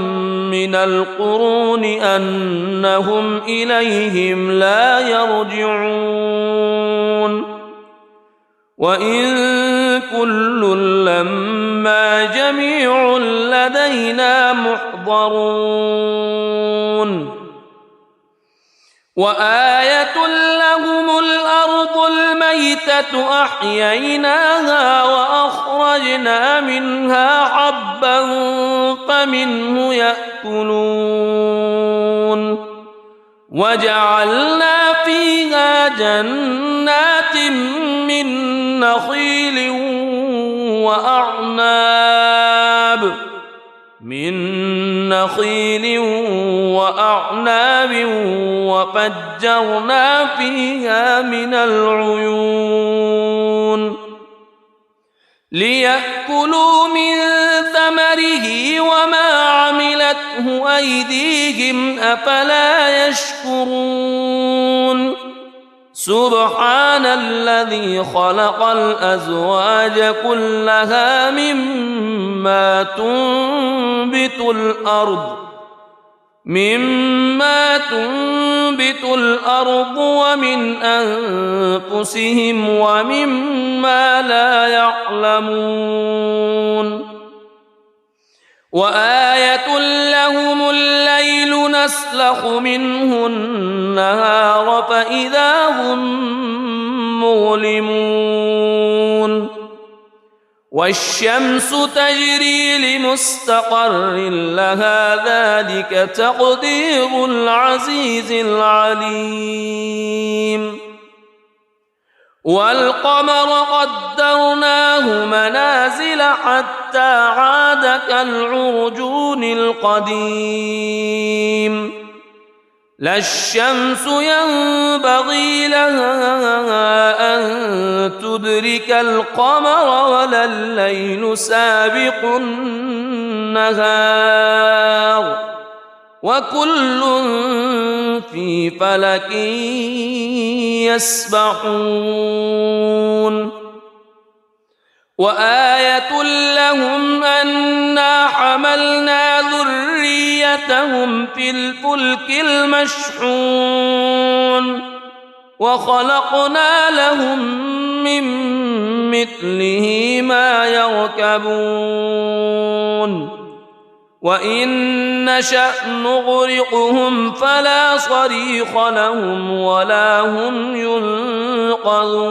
من القرون أنهم إليهم لا يرجعون وإن كل لما جميع لدينا محضرون وآية لهم الأرض الميتة أحييناها وأخرجنا منها حبا فمنه يأكلون وجعلنا فيها جنات من نخيل وأعناب وفجرنا فيها من العيون ليأكلوا من ثمره وما عملته أيديهم أفلا يشكرون سبحان الذي خلق الأزواج كلها مما تنبت الأرض مما تنبت الأرض ومن أنفسهم ومما لا يعلمون وآية لهم الليل نسلخ منه النهار فإذا هم مظلمون والشمس تجري لمستقر لها ذلك تقدير العزيز العليم والقمر قدرناه منازل حتى عاد كالعرجون القديم لا الشمس ينبغي لها أن تدرك القمر ولا الليل سابق النهار وكل في فلك يسبحون وآية لهم أنا حملنا ذريتهم في الفلك المشحون وخلقنا لهم من مثله ما يركبون وإن نشأ نغرقهم فلا صريخ لهم ولا هم ينقذون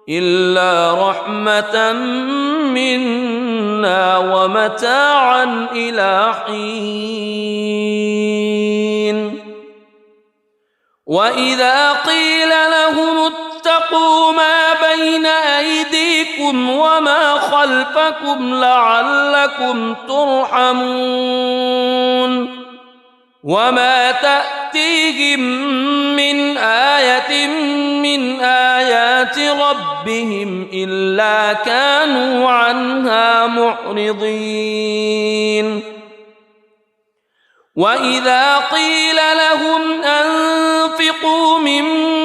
إلا رحمة منا ومتاعا إلى حين وإذا قيل لهم اتقوا ما بين أيديكم وما خلفكم لعلكم ترحمون وما تأتيهم من آية من آيات ربهم إلا كانوا عنها معرضين وإذا قيل لهم أنفقوا مما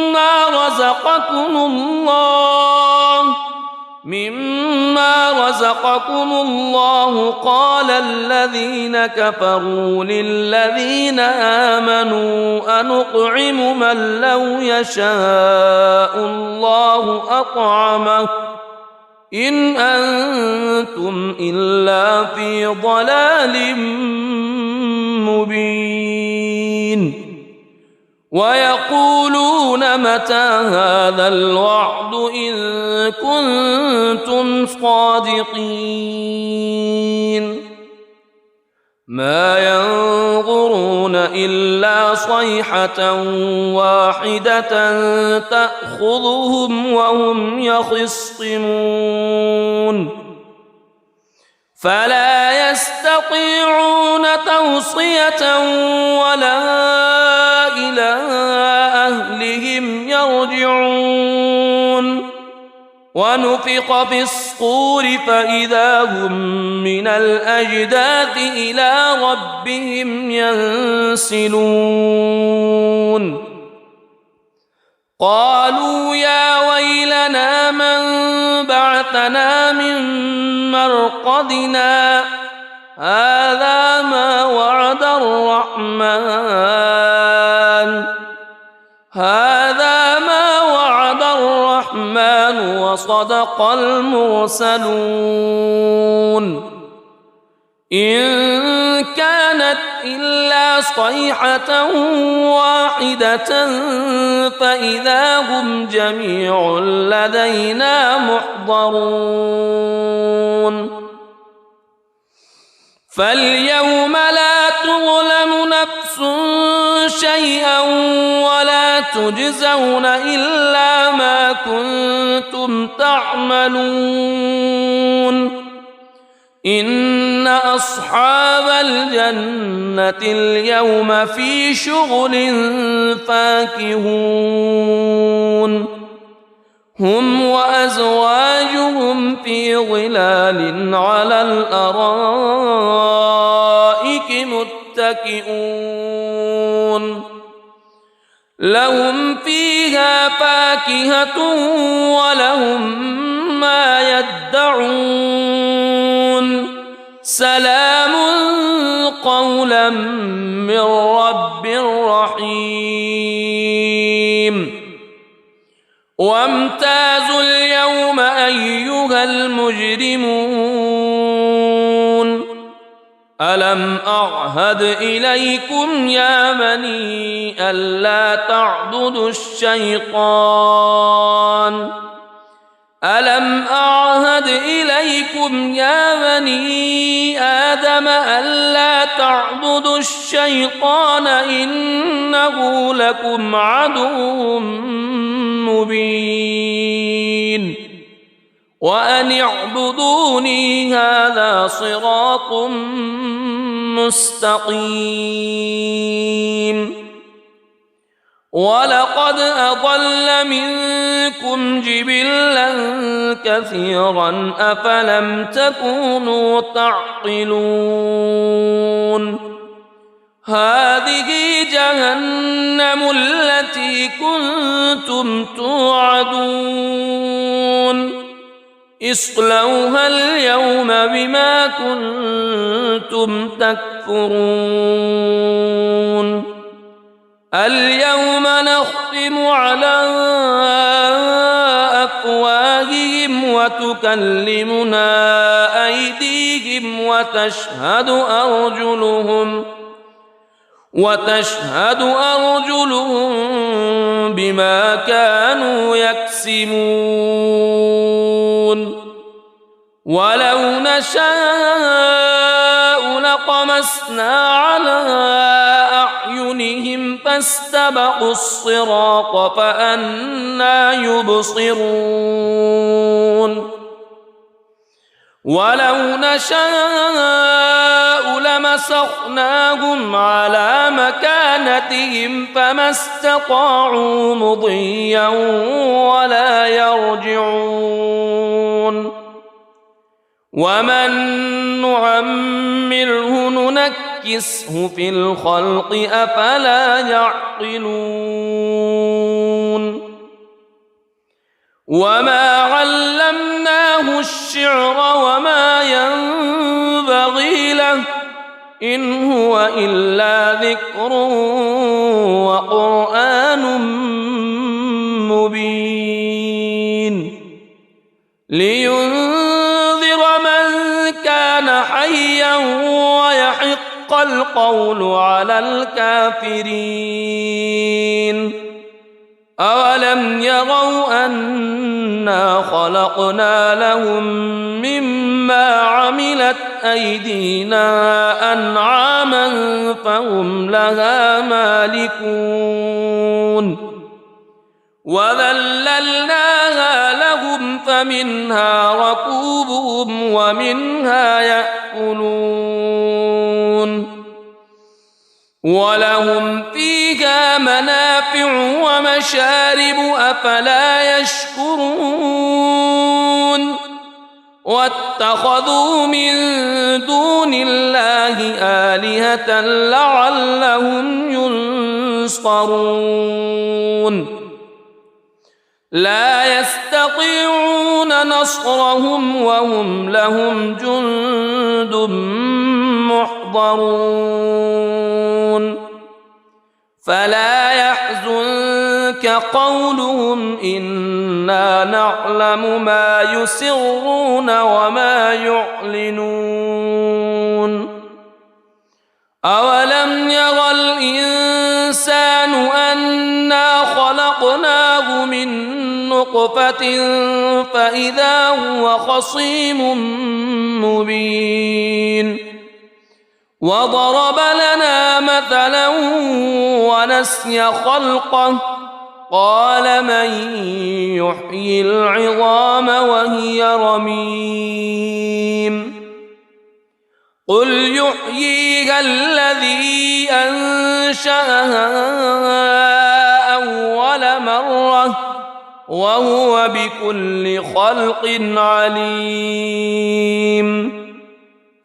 رزقكم الله قال الذين كفروا للذين آمنوا أنطعم من لو يشاء الله أطعمه إن أنتم إلا في ضلال مبين ويقولون متى هذا الوعد إن كنتم صادقين ما ينظرون إلا صيحة واحدة تأخذهم وهم يخصمون فلا يستطيعون توصية ولا إلى أهلهم يرجعون ونفخ في الصور فإذا هم من الأجداث إلى ربهم ينسلون قالوا يا ويلنا من بعثنا من مرقدنا هذا ما وعد الرحمن وصدق المرسلون إن كانت إلا صيحة واحدة فإذا هم جميع لدينا محضرون فاليوم لا تظلم نفس شيئا ولا تجزون إلا ما كنتم تعملون إن أصحاب الجنة اليوم في شغل فاكهون هم وأزواجهم في ظلال على الأرائك متكئون لهم فيها فاكهة ولهم ما يدعون سلام قولا من رب رحيم وامتازوا اليوم أيها المجرمون ألم أعهد إليكم يا بني ألا تعبدوا الشيطان ألم أعهد إليكم يا بني آدم ألا تعبدوا الشيطان إنه لكم عدو مبين وأن اعبدوني هذا صراط مستقيم ولقد أضل منكم جبلا كثيرا أفلم تكونوا تعقلون هذه جهنم التي كنتم توعدون اصلوها اليوم بما كنتم تكفرون اليوم نختم على أفواههم وتكلمنا أيديهم وتشهد أرجلهم بما كانوا يكسبون ولو نشاء لطمسنا على أعينهم فاستبقوا الصراط فأنى يبصرون ولو نشاء لمسخناهم على مكانتهم فما استطاعوا مضيا ولا يرجعون ومن نعمره ننكسه في الخلق أفلا يعقلون وما علمناه الشعر وما ينبغي له إن هو إلا ذكر وقرآن مبين لينذر من كان حيا ويحق القول على الكافرين أولم يروا أنا خلقنا لهم مما عملت أيدينا أنعاما فهم لها مالكون وذللناها لهم فمنها ركوبهم ومنها يأكلون ولهم فيها منافع ومشارب أفلا يشكرون واتخذوا من دون الله آلهة لعلهم ينصرون لا يستطيعون نصرهم وهم لهم جند محضرون فلا يحزنك قولهم إنا نعلم ما يسرون وما يعلنون أولم يرى الإنسان أنا خلقناه من نطفة فإذا هو خصيم مبين وضرب لنا مثلا ونسي خلقه قال من يحيي العظام وهي رميم قل يحييها الذي أنشأها أول مرة وهو بكل خلق عليم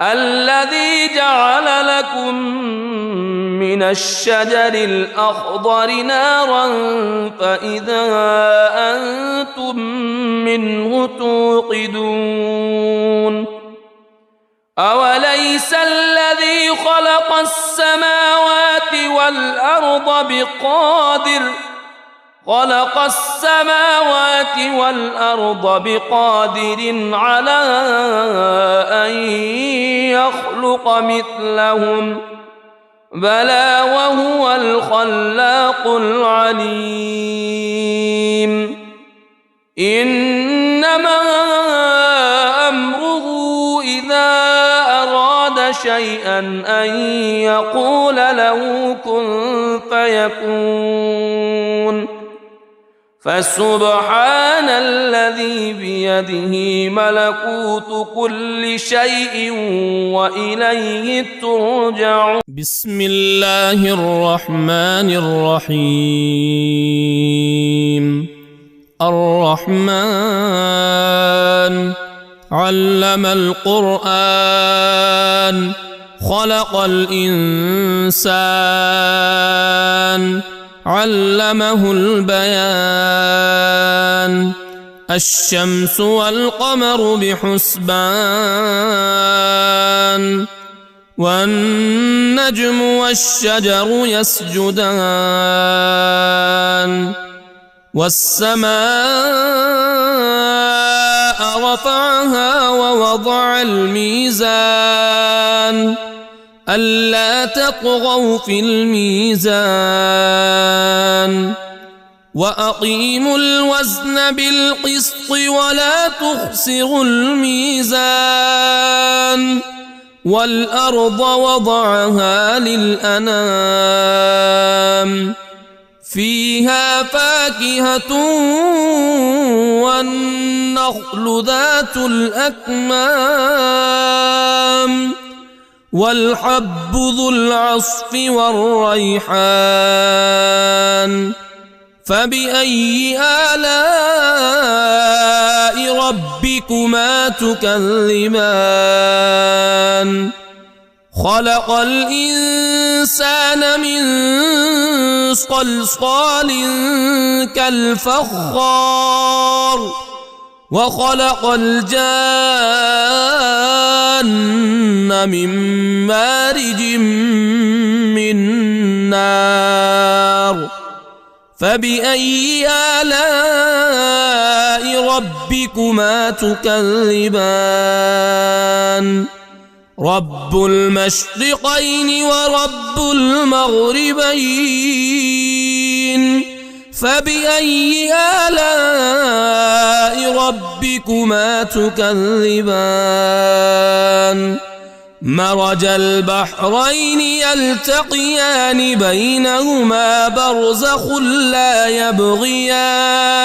الذي جعل لكم من الشجر الأخضر نارا فإذا أنتم منه توقدون أوليس الذي خلق السماوات والأرض بقادر على أن يخلق مثلهم بلى وهو الخلاق العليم إنما أمره إذا أراد شيئا أن يقول له كن فيكون فسبحان الذي بيده ملكوت كل شيء وإليه ترجعون. بسم الله الرحمن الرحيم. الرحمن علم القرآن خلق الإنسان علمه البيان الشمس والقمر بحسبان والنجم والشجر يسجدان والسماء رفعها ووضع الميزان ألا تطغوا في الميزان وأقيموا الوزن بالقسط ولا تخسروا الميزان والأرض وضعها للأنام فيها فاكهة والنخل ذات الأكمام والحب ذو العصف والريحان فبأي آلاء ربكما تكذبان خلق الإنسان من صلصال كالفخار وخلق الجان من مارج من نار فبأي آلاء ربكما تكذبان رب المشرقين ورب المغربين فبأي آلاء ربكما تكذبان مرج البحرين يلتقيان بينهما برزخ لا يبغيان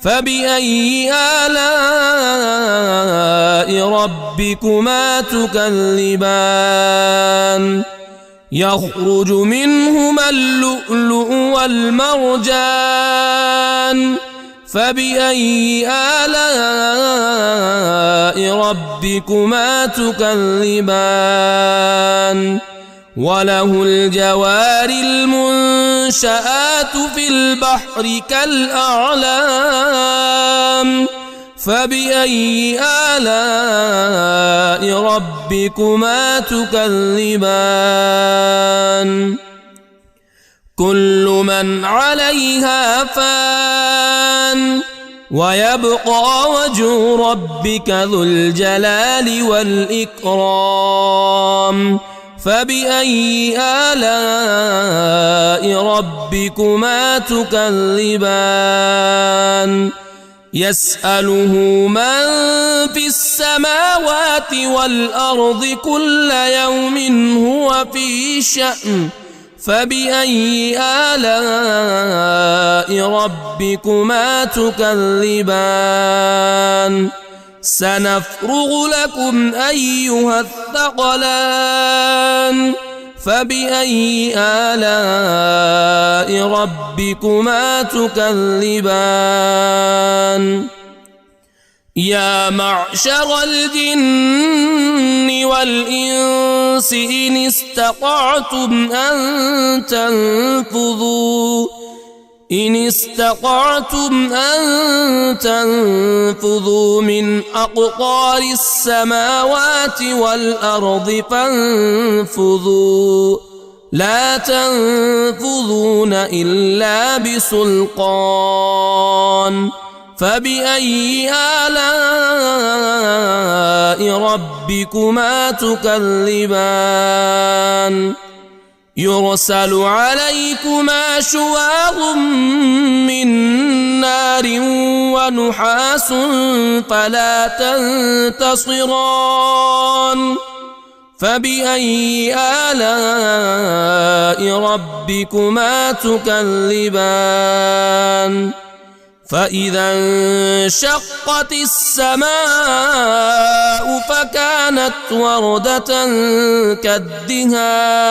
فبأي آلاء ربكما تكذبان يخرج منهما اللؤلؤ والمرجان فبأي آلاء ربكما تكذبان وله الجوار المنشآت في البحر كالأعلام فبأي آلاء ربكما تكذبان كل من عليها فان ويبقى وجه ربك ذو الجلال والإكرام فبأي آلاء ربكما تكذبان يسأله من في السماوات والأرض كل يوم هو في شأن فبأي آلاء ربكما تكذبان سنفرغ لكم أيها الثقلان فبأي آلاء ربكما تكذبان يا معشر الجن والإنس إن استطعتم أن تنفذوا من أقطار السماوات والأرض فانفذوا لا تنفذون إلا بسلطان فبأي آلاء ربكما تكذبان يرسل عليكما شواظ من نار ونحاس فلا تنتصران فبأي آلاء ربكما تكذبان فإذا انشقت السماء فكانت وردة كالدهان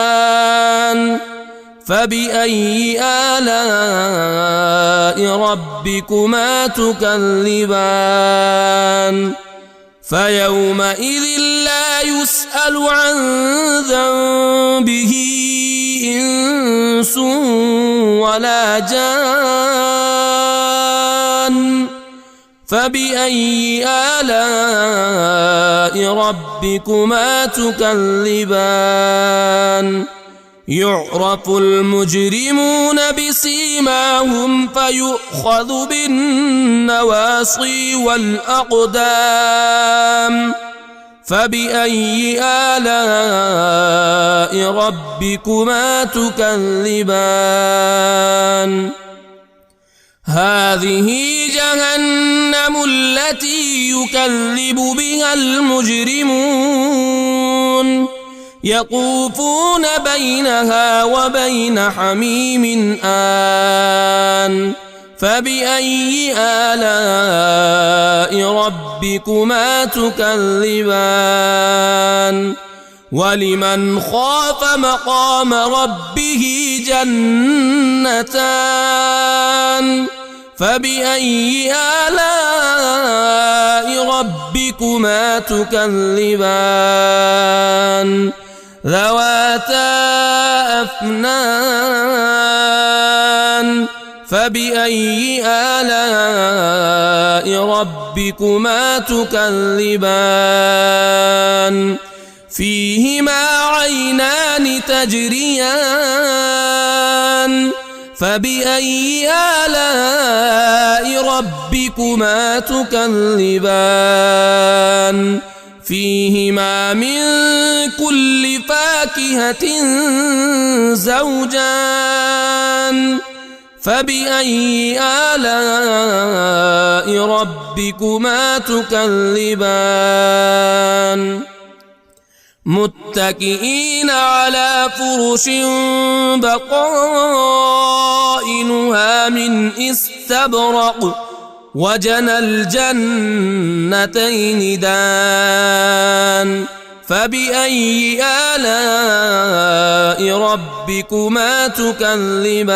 فبأي آلاء ربكما تكذبان فيومئذ لا يسأل عن ذنبه إنس ولا جان فبأي آلاء ربكما تكذبان يعرف المجرمون بسيماهم فيؤخذ بالنواصي والأقدام فبأي آلاء ربكما تكذبان هذه جهنم التي يكذب بها المجرمون يطوفون بينها وبين حميم آن فبأي آلاء ربكما تكذبان ولمن خاف مقام ربه جنتان فبأي آلاء ربكما تكذبان ذواتا أفنان فبأي آلاء ربكما تكذبان فيهما عينان تجريان فبأي آلاء ربكما تكذبان فيهما من كل فاكهة زوجان فبأي آلاء ربكما تكذبان متكئين على فرش بطائنها من استبرق وجنى الجنتين دان فبأي آلاء ربكما تكذبان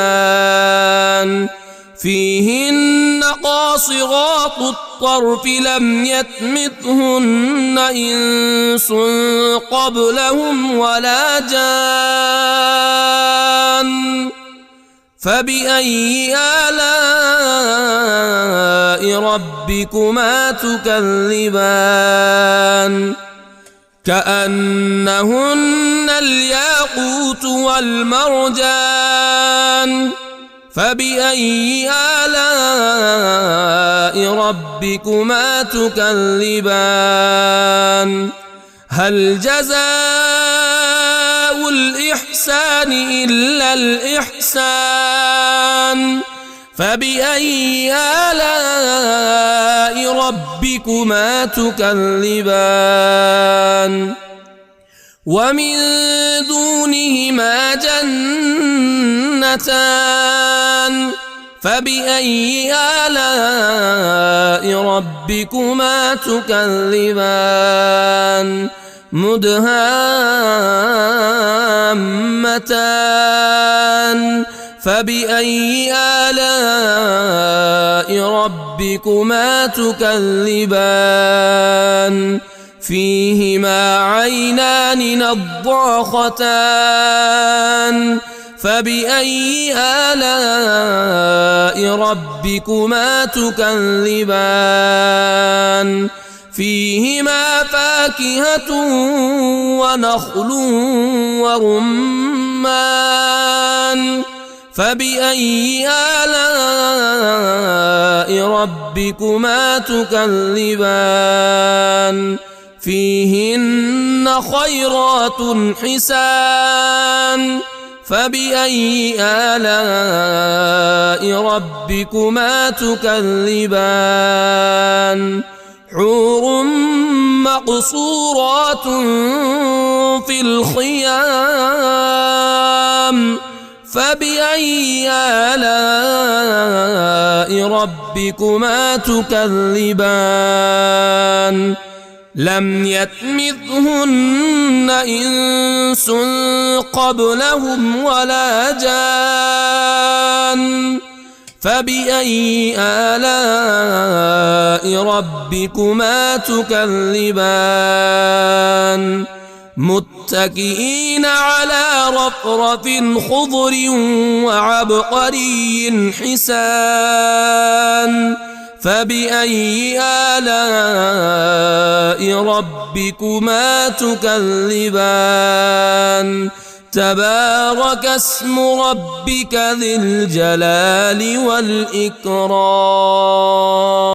فيهن قاصرات الطرف لم يطمثهن إنس قبلهم ولا جان فبأي آلاء ربكما تكذبان كأنهن الياقوت والمرجان فبأي آلاء ربكما تكذبان هل جزاء الإحسان إلا الإحسان فبأي آلاء ربكما تكذبان ومن دونهما جنتان فبأي آلاء ربكما تكذبان مدهامتان فبأي آلاء ربكما تكذبان فيهما عينان نضاختان فبأي آلاء ربكما تكذبان فيهما فاكهة ونخل ورمان رمان فبأي آلاء ربكما تكذبان فيهن خيرات حسان فبأي آلاء ربكما تكذبان حور مقصورات في الخيام فبأي آلاء ربكما تكذبان لم يطمثهن إنس قبلهم ولا جان فبأي آلاء ربكما تكذبان متكئين على رفرف خضر وعبقري حسان فبأي آلاء ربكما تكذبان تبارك اسم ربك ذي الجلال والإكرام